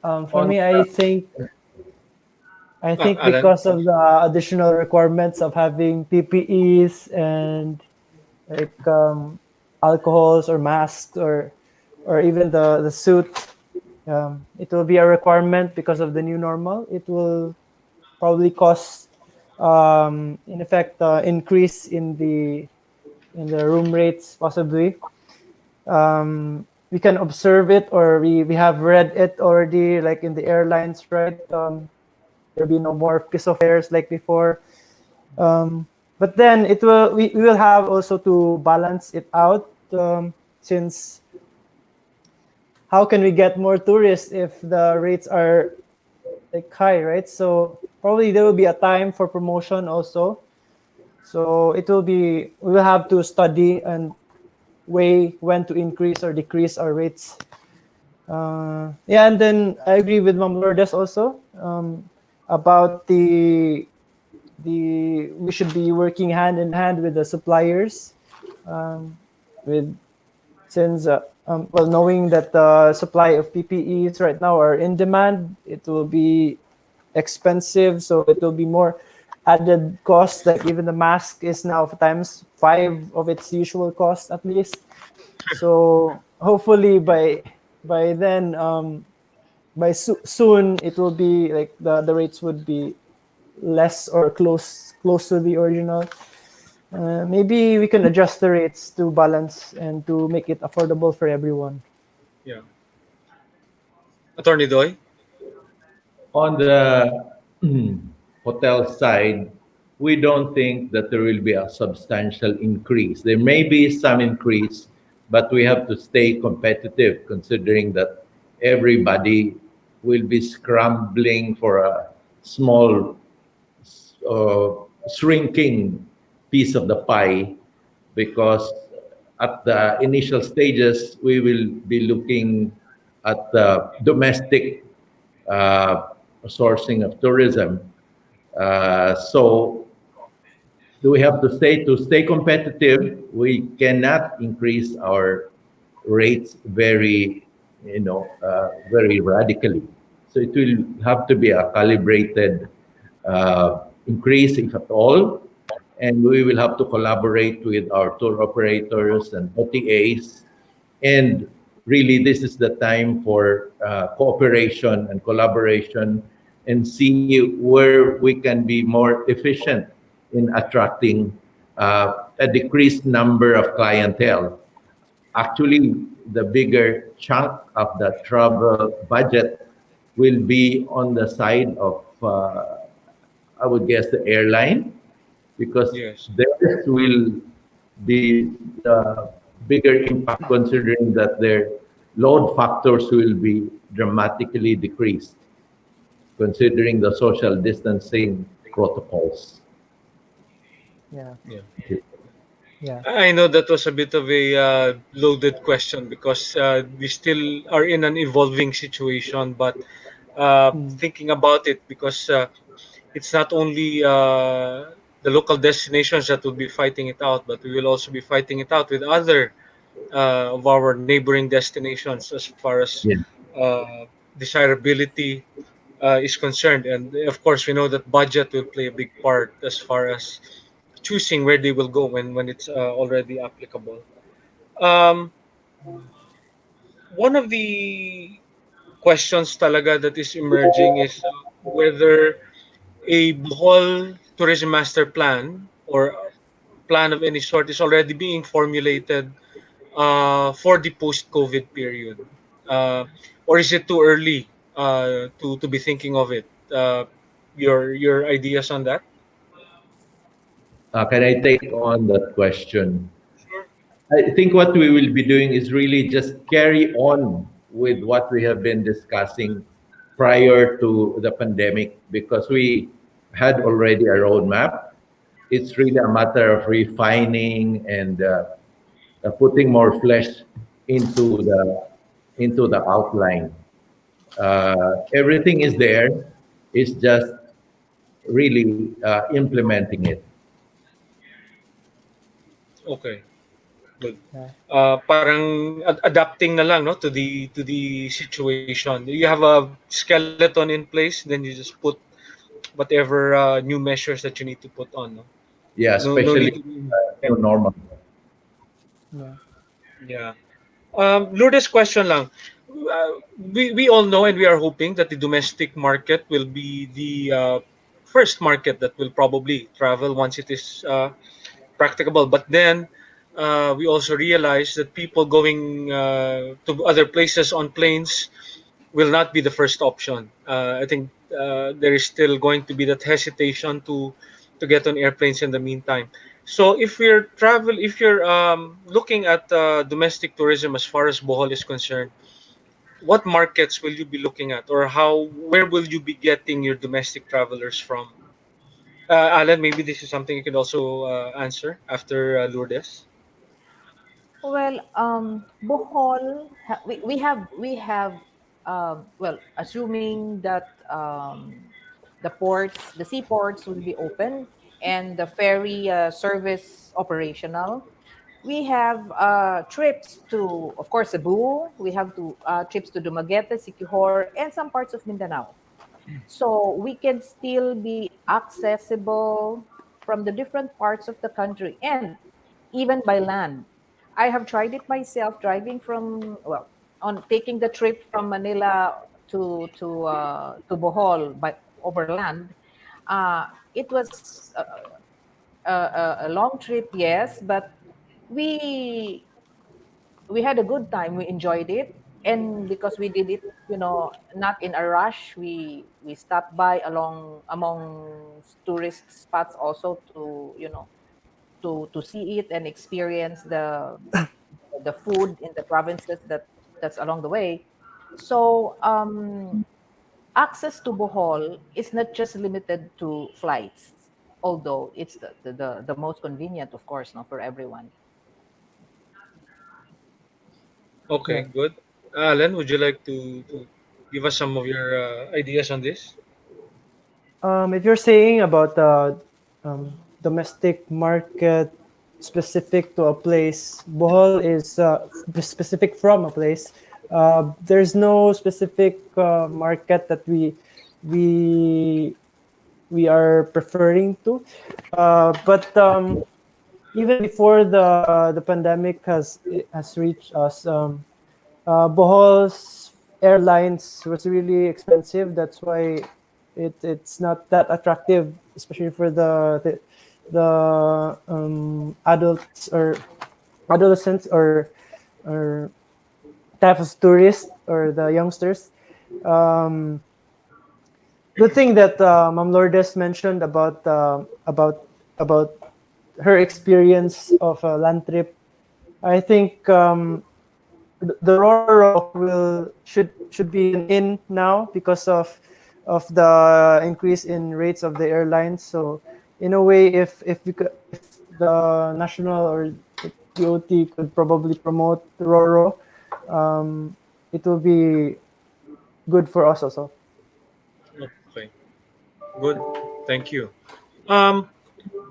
For On me, I think Alan, because of the additional requirements of having PPEs and like alcohols or masks or even the suit, it will be a requirement because of the new normal. It will probably cause, in effect, increase in the room rates possibly. We can observe it, or we have read it already, like in the airlines, right? There'll be no more piece of fares like before. But then we will have also to balance it out, since how can we get more tourists if the rates are like high, right? So probably there will be a time for promotion also. So we will have to study and weigh when to increase or decrease our rates. Yeah, and then I agree with Ma'am Lourdes also, about the we should be working hand in hand with the suppliers, with since well, knowing that the supply of PPEs right now are in demand, it will be expensive, so it will be more added cost. Like even the mask is now times five of its usual cost at least. So hopefully by then, soon it will be like the rates would be less or close to the original. Maybe we can adjust the rates to balance and to make it affordable for everyone. yeah. Attorney Doy. on the hotel side, we don't think that there will be a substantial increase. There may be some increase, but we have to stay competitive considering that everybody will be scrambling for a small, uh, shrinking piece of the pie, because at the initial stages, we will be looking at the domestic uh, sourcing of tourism. So do we have to stay competitive? We cannot increase our rates very, very radically. So it will have to be a calibrated increase, if at all, and we will have to collaborate with our tour operators and OTAs. And really, this is the time for cooperation and collaboration, and see where we can be more efficient in attracting a decreased number of clientele. Actually, the bigger chunk of the travel budget will be on the side of, I would guess, the airline, because Yes. theirs will be the bigger impact, considering that their load factors will be dramatically decreased, considering the social distancing protocols. Yeah, Yeah. yeah. I know that was a bit of a loaded question because we still are in an evolving situation. But Mm. thinking about it, because it's not only the local destinations that will be fighting it out, but we will also be fighting it out with other of our neighboring destinations as far as Yeah. desirability is concerned. And of course, we know that budget will play a big part as far as choosing where they will go when it's already applicable. Um, One of the questions talaga that is emerging is whether a Bohol tourism master plan or a plan of any sort is already being formulated for the post-COVID period, uh, or is it too early to be thinking of it? Your ideas on that? Can I take on that question? Sure. I think what we will be doing is really just carry on with what we have been discussing prior to the pandemic because we had already a roadmap. It's really a matter of refining and putting more flesh into the outline. Everything is there. It's just really implementing it. Okay. Good. Yeah. Parang adapting na lang, no, to the situation. You have a skeleton in place, then you just put whatever new measures that you need to put on. No, Yeah, no need especially to be. new normal. Yeah. Yeah. Lourdes, question lang. We all know and we are hoping that the domestic market will be the first market that will probably travel once it is practicable. But then we also realize that people going to other places on planes will not be the first option. I think there is still going to be that hesitation to get on airplanes in the meantime. So if you're looking at domestic tourism as far as Bohol is concerned, what markets will you be looking at, or where will you be getting your domestic travelers from? Alan, maybe this is something you could also answer after Lourdes. Well, Bohol, we have well, assuming that the seaports will be open and the ferry service operational. We have trips to, of course, Cebu. We have to trips to Dumaguete, Siquijor, and some parts of Mindanao. So we can still be accessible from the different parts of the country and even by land. I have tried it myself driving from, well, on taking the trip from Manila to Bohol by over land. It was a long trip, yes, but we we had a good time. We enjoyed it, and because we did it, not in a rush, we stopped by along among tourist spots also to to see it and experience the food in the provinces that's along the way. So access to Bohol is not just limited to flights, although it's the most convenient, of course, no, for everyone. Okay, Yeah. good. Alan, would you like to give us some of your ideas on this? If you're saying about the domestic market specific to a place, Bohol is specific from a place. There's no specific market that we we are preferring to, but even before the pandemic has reached us, Bohol's airlines was really expensive. That's why it's not that attractive, especially for the adults or adolescents or type of tourists or the youngsters. Um, Good thing that Ma'am Lourdes mentioned about her experience of a land trip. I think the Roro will should be an in now because of the increase in rates of the airlines. So in a way, if the national or the DOT could probably promote Roro, it will be good for us also. Okay, good. Thank you. Um,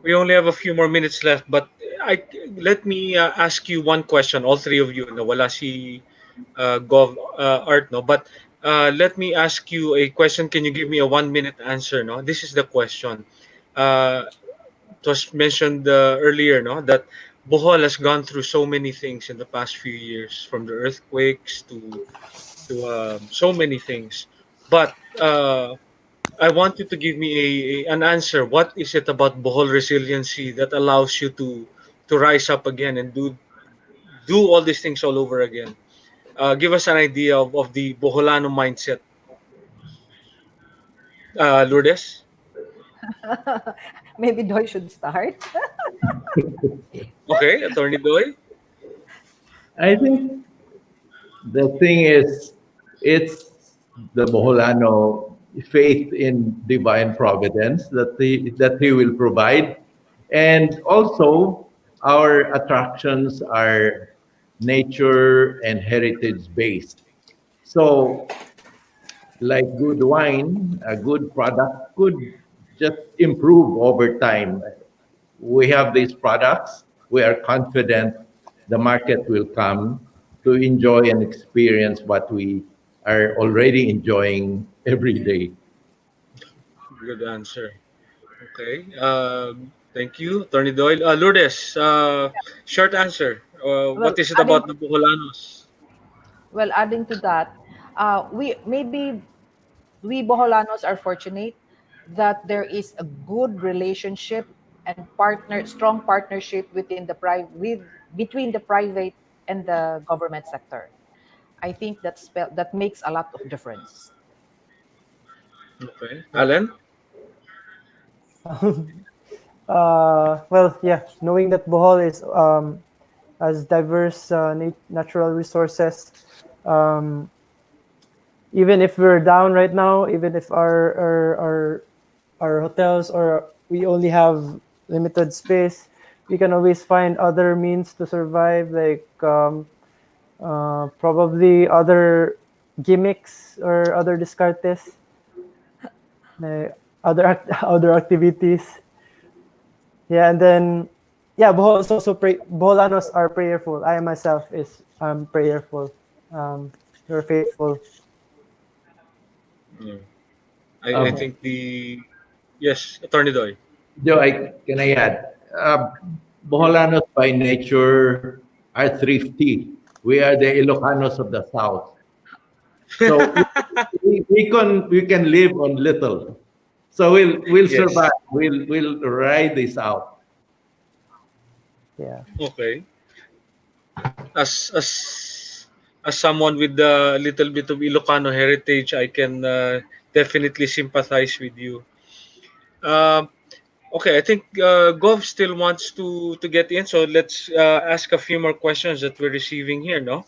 we only have a few more minutes left, but I let me ask you one question, all three of you. No, wala si Gov Art, no. But let me ask you a question. Can you give me a 1 minute answer? No, this is the question. Uh, it was mentioned earlier, no, that Bohol has gone through so many things in the past few years, from the earthquakes to so many things. But I want you to give me an answer. What is it about Bohol resiliency that allows you to rise up again and do all these things all over again? Give us an idea of the Boholano mindset. Lourdes? Maybe Doy should start. Okay, Attorney Doy? I think the thing is, it's the Boholano faith in divine providence that he will provide, and also our attractions are nature and heritage based. So, like good wine, a good product could just improve over time. We have these products. We are confident the market will come to enjoy and experience what we are already enjoying every day. Good answer. Okay. Thank you, Attorney Doyle. Lourdes, short answer. Well, What is it adding about the Boholanos? adding to that, we Boholanos are fortunate that there is a good relationship and strong partnership within the between the private and the government sector. I think that makes a lot of difference. Okay. Yeah. Alan? Well, yeah, knowing that Bohol is has diverse natural resources, um, even if we're down right now, even if our hotels or we only have limited space, we can always find other means to survive, like probably other gimmicks or other discartes, like other activities. Yeah, and then yeah, Bohol is also Boholanos are prayerful. I myself is prayerful. We're faithful. Yeah. I Yeah. Um, think the yes, Attorney Doy. Joe, can I add? Boholanos by nature are thrifty. We are the Ilocanos of the South. So we can live on little. So we'll Yes. survive. We'll ride this out. Yeah. Okay. As as someone with a little bit of Ilocano heritage, I can definitely sympathize with you. Um, okay, I think Gov still wants to get in, so let's ask a few more questions that we're receiving here. No,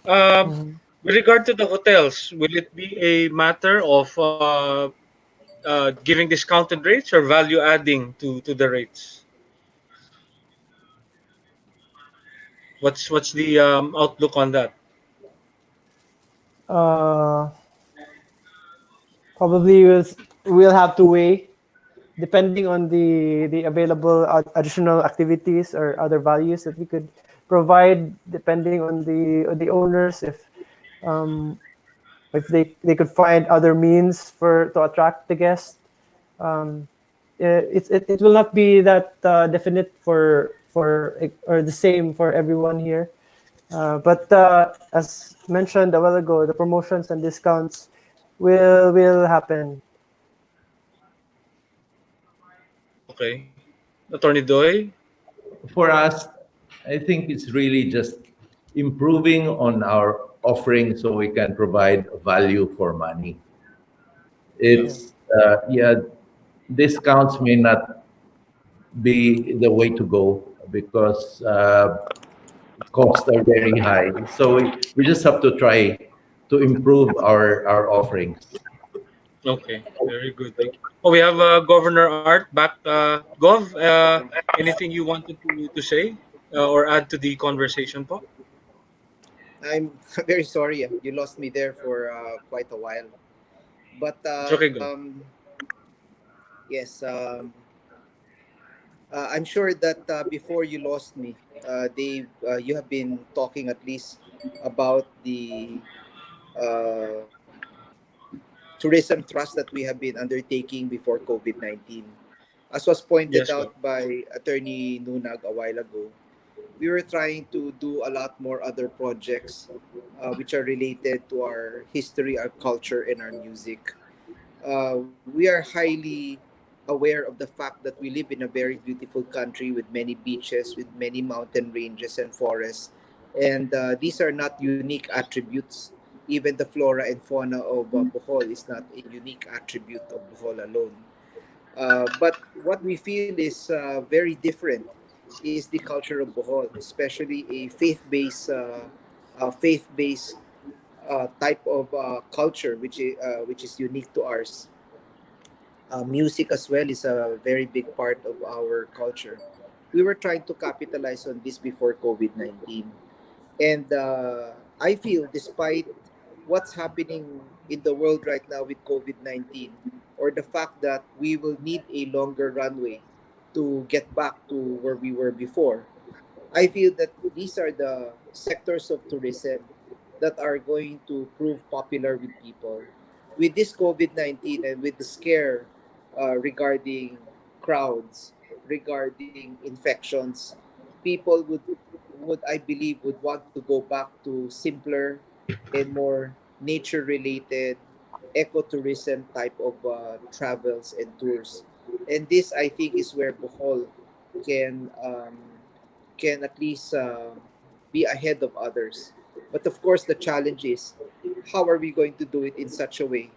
Mhm. with regard to the hotels, will it be a matter of giving discounted rates or value adding to the rates? What's the outlook on that? Uh, Probably we'll have to weigh depending on the available additional activities or other values that we could provide, depending on the owners, um, if they could find other means for to attract the guests. um, it will not be that definite for or the same for everyone here. But as mentioned a while ago, the promotions and discounts will happen. Okay, Attorney Doy. For us, I think it's really just improving on our offering so we can provide value for money. Yeah. Yeah. It's yeah, discounts may not be the way to go because costs are very high. So we just have to try to improve our offerings. Okay, very good. Thank you. Oh, we have Governor Art back. Gov, anything you wanted to say or add to the conversation, po? I'm very sorry. You lost me there for quite a while. But It's okay, go. yes, I'm sure that before you lost me, you have been talking at least about the uh, tourism thrust that we have been undertaking before COVID 19. As was pointed Yes, Gov. out by Attorney Nunag a while ago, we were trying to do a lot more other projects which are related to our history, our culture, and our music. We are highly aware of the fact that we live in a very beautiful country with many beaches, with many mountain ranges and forests. And these are not unique attributes. Even the flora and fauna of Bohol is not a unique attribute of Bohol alone. But what we feel is very different is the culture of Bohol, especially a faith-based type of culture, which is unique to ours. Music as well is a very big part of our culture. We were trying to capitalize on this before COVID 19. And I feel, despite what's happening in the world right now with COVID 19, or the fact that we will need a longer runway to get back to where we were before, I feel that these are the sectors of tourism that are going to prove popular with people. With this COVID 19 and with the scare regarding crowds, regarding infections, people would I believe would want to go back to simpler and more nature related ecotourism type of travels and tours. And this I think is where Bohol can can at least be ahead of others. But of course, the challenge is how are we going to do it in such a way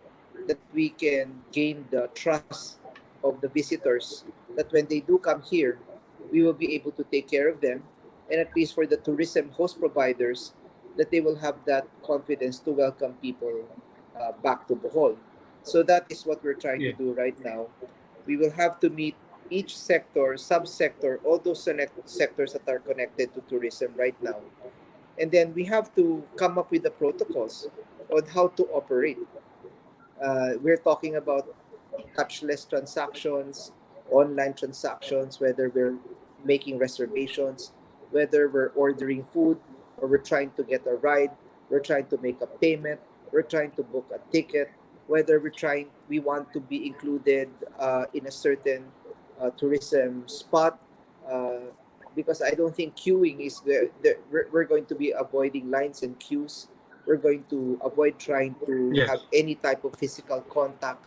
that we can gain the trust of the visitors, that when they do come here, we will be able to take care of them, and at least for the tourism host providers, that they will have that confidence to welcome people back to Bohol. So that is what we're trying to Yeah. do right now. We will have to meet each sector, subsector, all those sectors that are connected to tourism right now. And then we have to come up with the protocols on how to operate. We're talking about touchless transactions, online transactions, whether we're making reservations, whether we're ordering food or we're trying to get a ride, we're trying to make a payment, we're trying to book a ticket, whether we want to be included in a certain tourism spot. Uh, because I don't think queuing is we're going to be avoiding lines and queues. We're going to avoid trying to Yes. have any type of physical contact.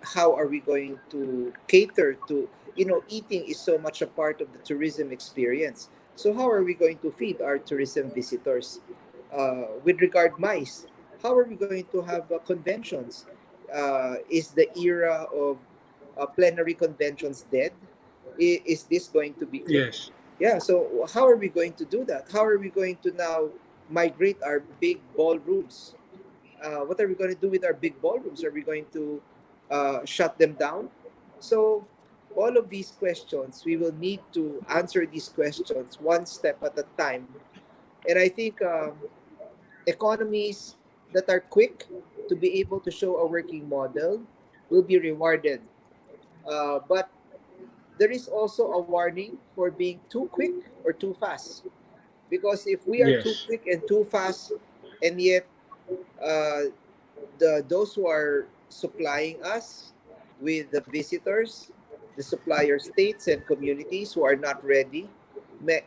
How are we going to cater to, eating is so much a part of the tourism experience. So how are we going to feed our tourism visitors? With regard mice, how are we going to have conventions? Is the era of plenary conventions dead? Is this going to be it? Yes. Yeah, so how are we going to do that? How are we going to now migrate our big ballrooms? What are we going to do with our big ballrooms? Are we going to shut them down? So, all of these questions, we will need to answer these questions one step at a time. And I think economies that are quick to be able to show a working model will be rewarded. But there is also a warning for being too quick or too fast. Because if we are too Yes. quick and too fast, and yet uh, those who are supplying us with the visitors, the supplier states and communities who are not ready,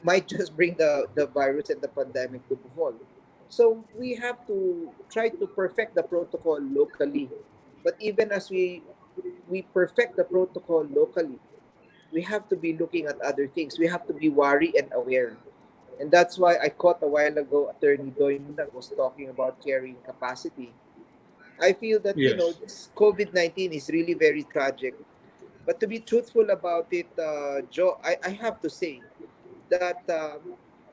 might just bring the virus and the pandemic to Bohol. So we have to try to perfect the protocol locally. But even as we perfect the protocol locally, we have to be looking at other things. We have to be wary and aware. And that's why I caught a while ago Attorney Doy Nunag was talking about carrying capacity. I feel that, Yes. this COVID 19 is really very tragic. But to be truthful about it, Joe, I have to say that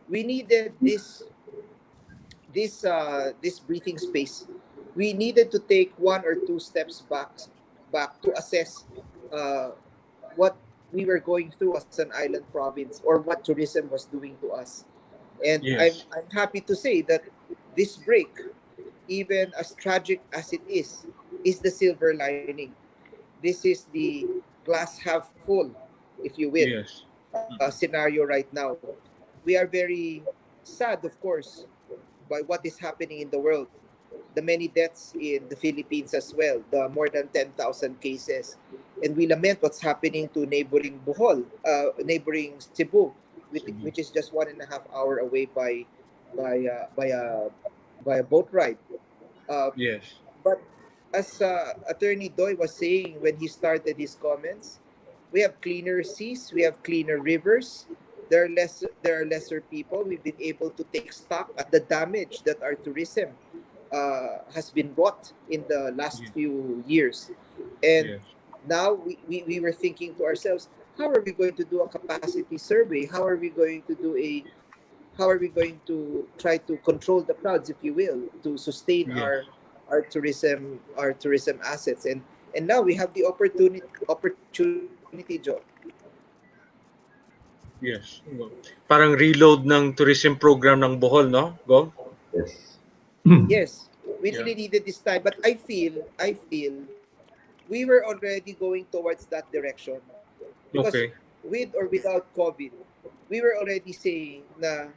we needed this breathing space. We needed to take one or two steps back to assess uh, what we were going through as an island province, or what tourism was doing to us. And Yes. I'm happy to say that this break, even as tragic as it is the silver lining. This is the glass half full. if you will, Yes. scenario right now. We are very sad, of course, by what is happening in the world, the many deaths in the Philippines as well, the more than 10,000 cases. And we lament what's happening to neighboring Bohol, neighboring Cebu, Cebu. which is just 1.5 hour away by by a boat ride. Uh, Yes. but as Attorney Doy was saying when he started his comments, we have cleaner seas, we have cleaner rivers. There are lesser people. We've been able to take stock at the damage that our tourism has been wrought in the last Yes. few years. And Yes. now we were thinking to ourselves, how are we going to do a capacity survey? How are we going to try to control the crowds, if you will, to sustain Yes. our tourism assets? And now we have the opportunity, Joe. Yes. Parang reload ng tourism program ng Bohol, no? Gov? Yes. Yes, we Yeah. really needed this time, but I feel we were already going towards that direction because Okay. with or without COVID, we were already saying na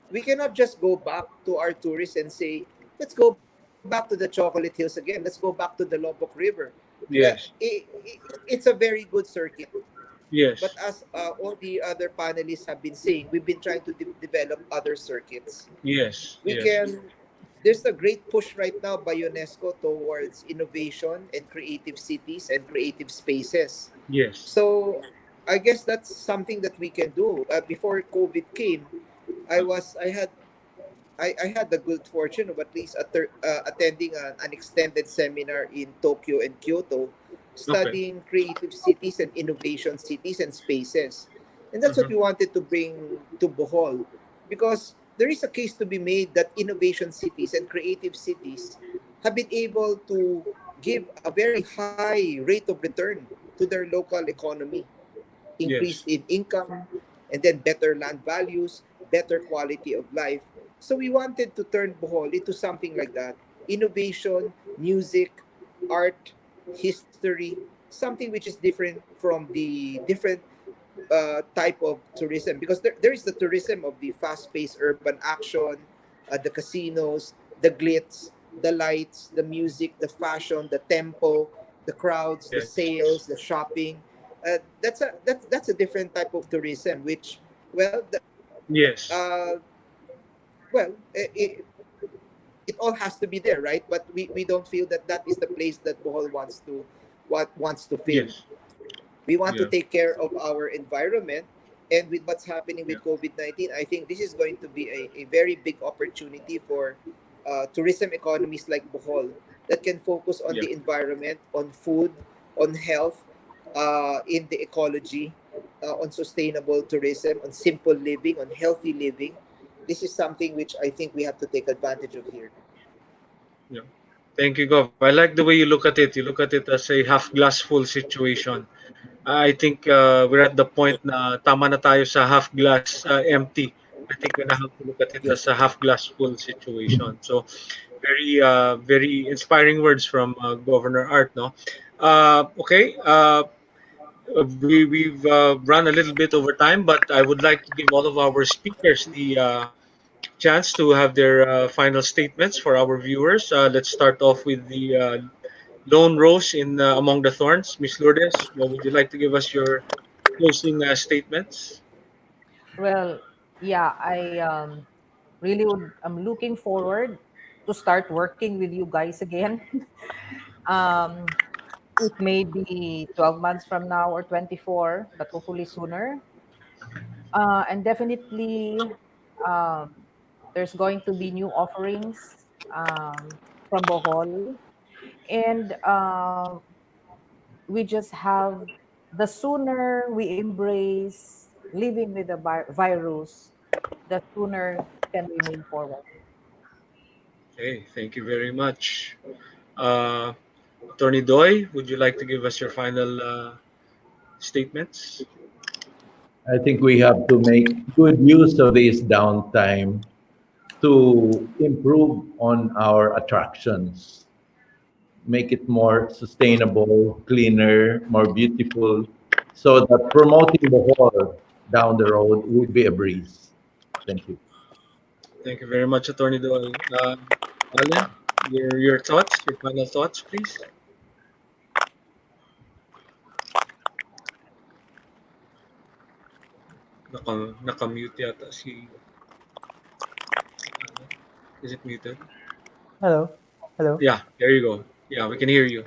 we cannot just go back to our tourists and say, let's go back to the Chocolate Hills again, let's go back to the Lobok River. Yes. It's a very good circuit. But Yes. as all the other panelists have been saying, we've been trying to develop other circuits. Yes. We Yes. can There's a great push right now by UNESCO towards innovation and creative cities and creative spaces. Yes. So I guess that's something that we can do. Before COVID came, I was I had the good fortune of at least attending an extended seminar in Tokyo and Kyoto, Okay. studying creative cities and innovation cities and spaces. And that's what Mm-hmm. we wanted to bring to Bohol, because there is a case to be made that innovation cities and creative cities have been able to give a very high rate of return to their local economy, increase Yes. in income, and then better land values, better quality of life. So we wanted to turn Bohol into something like that: innovation, music, art, history, something which is different from the different type of tourism, because there is the tourism of the fast-paced urban action, the casinos, the glitz, the lights, the music, the fashion, the tempo, the crowds, the Yes. sales, the shopping. That's a different type of tourism, which, well, Yes. uh, well, it all has to be there, right? But we don't feel that that is the place that Bohol wants to fill. Yes. We want to Yeah. take care of our environment. And with what's happening Yeah. with COVID-19, I think this is going to be a very big opportunity for tourism economies like Bohol that can focus on Yeah. the environment, on food, on health, in the ecology, on sustainable tourism, on simple living, on healthy living. This is something which I think we have to take advantage of here. Yeah. Thank you, Gov. I like the way you look at it. You look at it as a half glass full situation. I think we're at the point na tama na tayo sa half glass empty. I think we now have to look at it as Yes. a half glass full situation. So very inspiring words from Governor Art. No, okay. We've run a little bit over time, but I would like to give all of our speakers the chance to have their final statements for our viewers. Let's start off with the lone rose in among the thorns, Miss Lourdes. What would you like to give us your closing statements? Well, yeah, really I'm looking forward to start working with you guys again. um, it may be 12 months from now or 24, but hopefully sooner. And definitely, um, there's going to be new offerings from Bohol. And we just have, the sooner we embrace living with the virus, the sooner can we move forward. Okay, thank you very much. Uh, Attorney Doy, would you like to give us your final statements? I think we have to make good use of this downtime to improve on our attractions, make it more sustainable, cleaner, more beautiful, so that promoting Bohol down the road would be a breeze. Thank you. Thank you very much, Attorney Doyle. Alan, your thoughts, your final thoughts, please. Naka-mute yata si Alan. Is it muted? Hello, hello. Yeah, there you go. Yeah, we can hear you.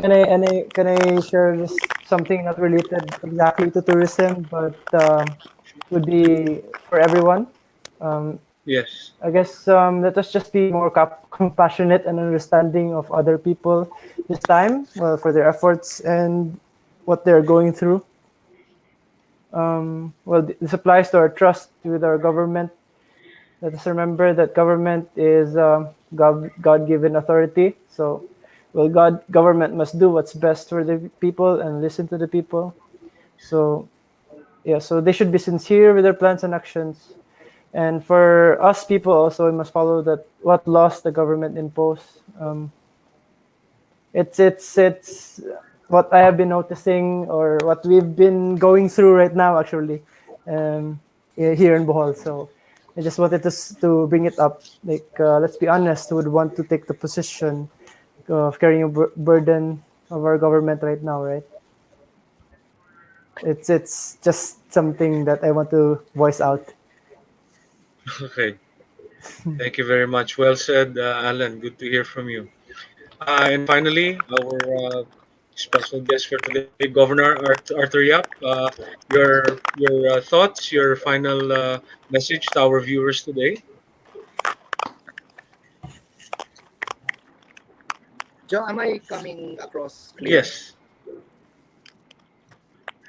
Can I share just something not related exactly to tourism, but would be for everyone. Um, Yes. I guess let us just be more compassionate and understanding of other people this time, well, for their efforts and what they're going through. Well, this applies to our trust with our government. Let us remember that government is God-given authority. So, well, government must do what's best for the people and listen to the people. So, yeah, so they should be sincere with their plans and actions. And for us people also, we must follow that what laws the government impose. It's what I have been noticing or what we've been going through right now actually, here in Bohol. So I just wanted to bring it up. Like let's be honest, who would want to take the position of carrying a burden of our government right now, right? It's just something that I want to voice out. Okay. Thank you very much. Well said, Alan. Good to hear from you. And finally, our special guest for today, Governor Arthur Yap. Your thoughts, your final message to our viewers today. Joe, am I coming across clear? Yes.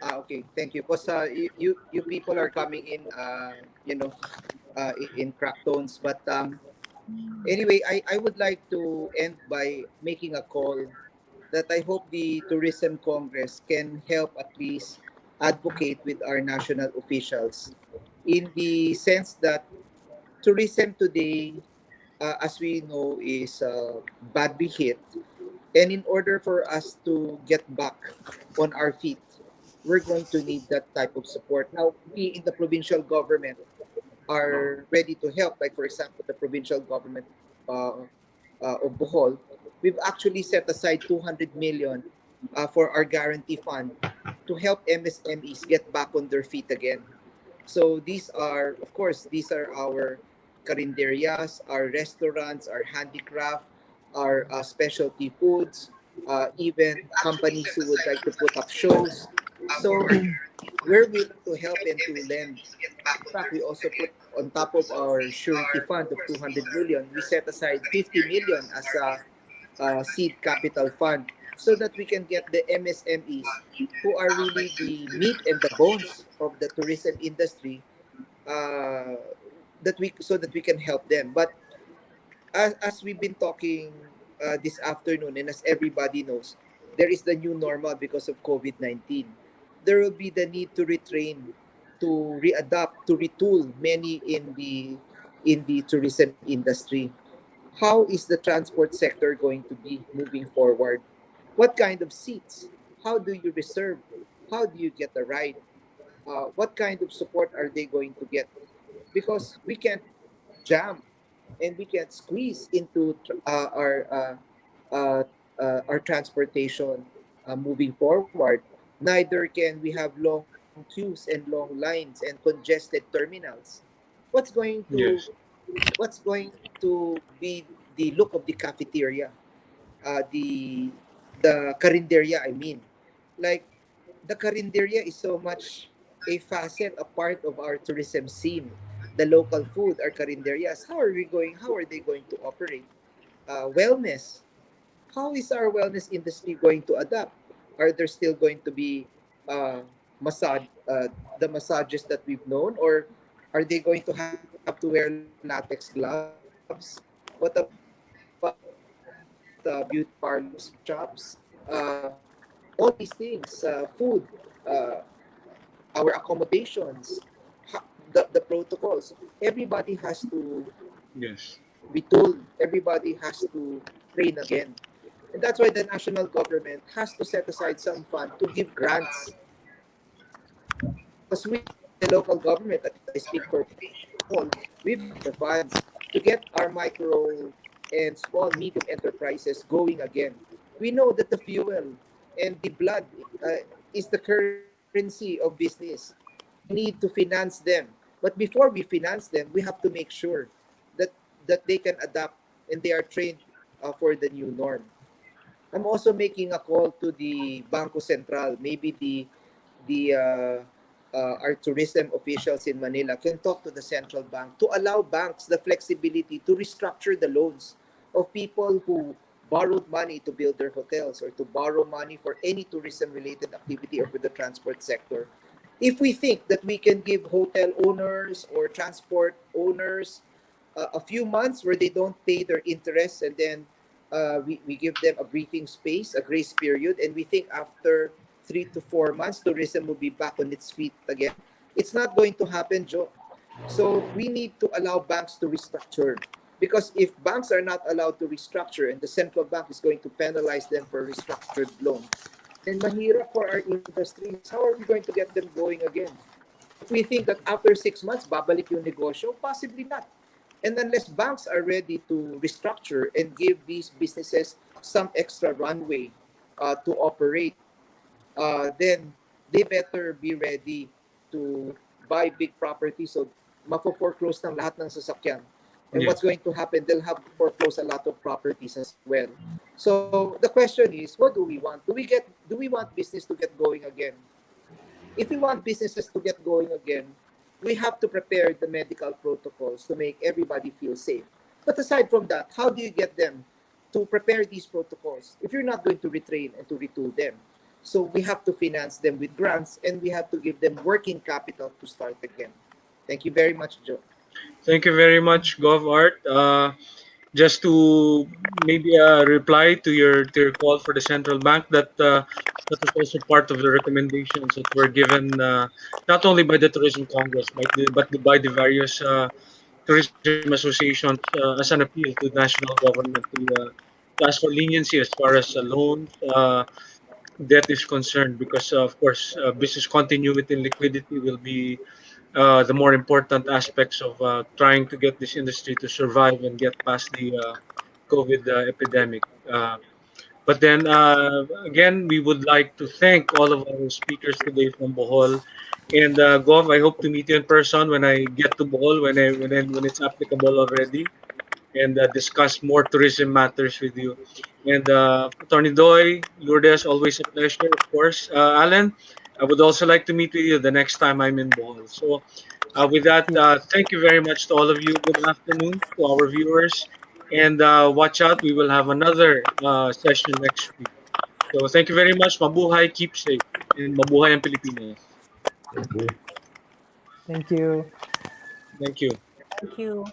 Okay, thank you. Because you people are coming in, in crack tones. But anyway, I would like to end by making a call that I hope the Tourism Congress can help at least advocate with our national officials in the sense that tourism today, as we know, is badly hit. And in order for us to get back on our feet, we're going to need that type of support. Now, we in the provincial government are ready to help. Like, for example, the provincial government uh, of Bohol, we've actually set aside 200 million for our guarantee fund to help MSMEs get back on their feet again. So these are, of course, these are our carinderias, our restaurants, our handicraft, our specialty foods, even companies who would like to put up shows. So we're willing to help and to lend. In fact, we also put on top of our surety fund of 200 million, we set aside 50 million as a seed capital fund so that we can get the MSMEs who are really the meat and the bones of the tourism industry, uh, that we so that we can help them. But as we've been talking this afternoon, and as everybody knows, there is the new normal because of COVID-19. There will be the need to retrain, to readapt, to retool many in the tourism industry. How is the transport sector going to be moving forward? What kind of seats? How do you reserve? How do you get a ride? What kind of support are they going to get? Because we can't jam and we can't squeeze into uh, our transportation moving forward. Neither can we have long queues and long lines and congested terminals. What's going to Yes. what's going to be the look of the cafeteria, the carinderia? I mean, like the carinderia is so much a facet, a part of our tourism scene. The local food, our carinderias. How are they going to operate? Wellness. How is our wellness industry going to adapt? Are there still going to be uh, massage, the massages that we've known, or are they going to have to wear latex gloves? What about beauty parlors, beauty shops? All these things, food, uh, our accommodations, the protocols. Everybody has to Yes. retool. Everybody has to train again. And that's why the national government has to set aside some fund to give grants Because we, the local government, at least I speak for all, we've got the funds to get our micro and small medium enterprises going again. We know that the fuel and the blood is the currency of business. We need to finance them. But before we finance them, we have to make sure that they can adapt and they are trained for the new norm. I'm also making a call to the Banco Central. Maybe our tourism officials in Manila can talk to the central bank to allow banks the flexibility to restructure the loans of people who borrowed money to build their hotels or to borrow money for any tourism related activity or for the transport sector. If we think that we can give hotel owners or transport owners a few months where they don't pay their interest, and then we give them a breathing space, a grace period, and we think after 3 to 4 months tourism will be back on its feet again. It's not going to happen, Joe. So we need to allow banks to restructure, because if banks are not allowed to restructure and the central bank is going to penalize them for restructured loan, then mahirap for our industries. How are we going to get them going again? If we think that after 6 months, babalik yung negosyo, possibly not. And unless banks are ready to restructure and give these businesses some extra runway to operate, then they better be ready to buy big properties. So mafo-foreclose ng lahat ng sasakyan. And Yeah. what's going to happen? They'll have to foreclose a lot of properties as well. So the question is, what do we want? Do we want business to get going again? If we want businesses to get going again, we have to prepare the medical protocols to make everybody feel safe. But aside from that, how do you get them to prepare these protocols if you're not going to retrain and to retool them? So we have to finance them with grants, and we have to give them working capital to start again. Thank you very much, Joe. Thank you very much, Gov Art. Just to maybe reply to your call for the central bank, that was also part of the recommendations that were given not only by the Tourism Congress but by the various tourism associations as an appeal to the national government to ask for leniency as far as loans, debt is concerned, because of course business continuity and liquidity will be the more important aspects of trying to get this industry to survive and get past the COVID epidemic. But then again, we would like to thank all of our speakers today from Bohol. And Gov, I hope to meet you in person when I get to Bohol, when it's applicable already, and discuss more tourism matters with you. And Attorney Doy, Lourdes, always a pleasure, of course. Alan, I would also like to meet with you the next time I'm in Bohol. So with that, thank you very much to all of you. Good afternoon to our viewers. And watch out, we will have another session next week. So thank you very much. Mabuhay, keep safe. And mabuhay ang Pilipinas. Thank you. Thank you. Thank you. Thank you.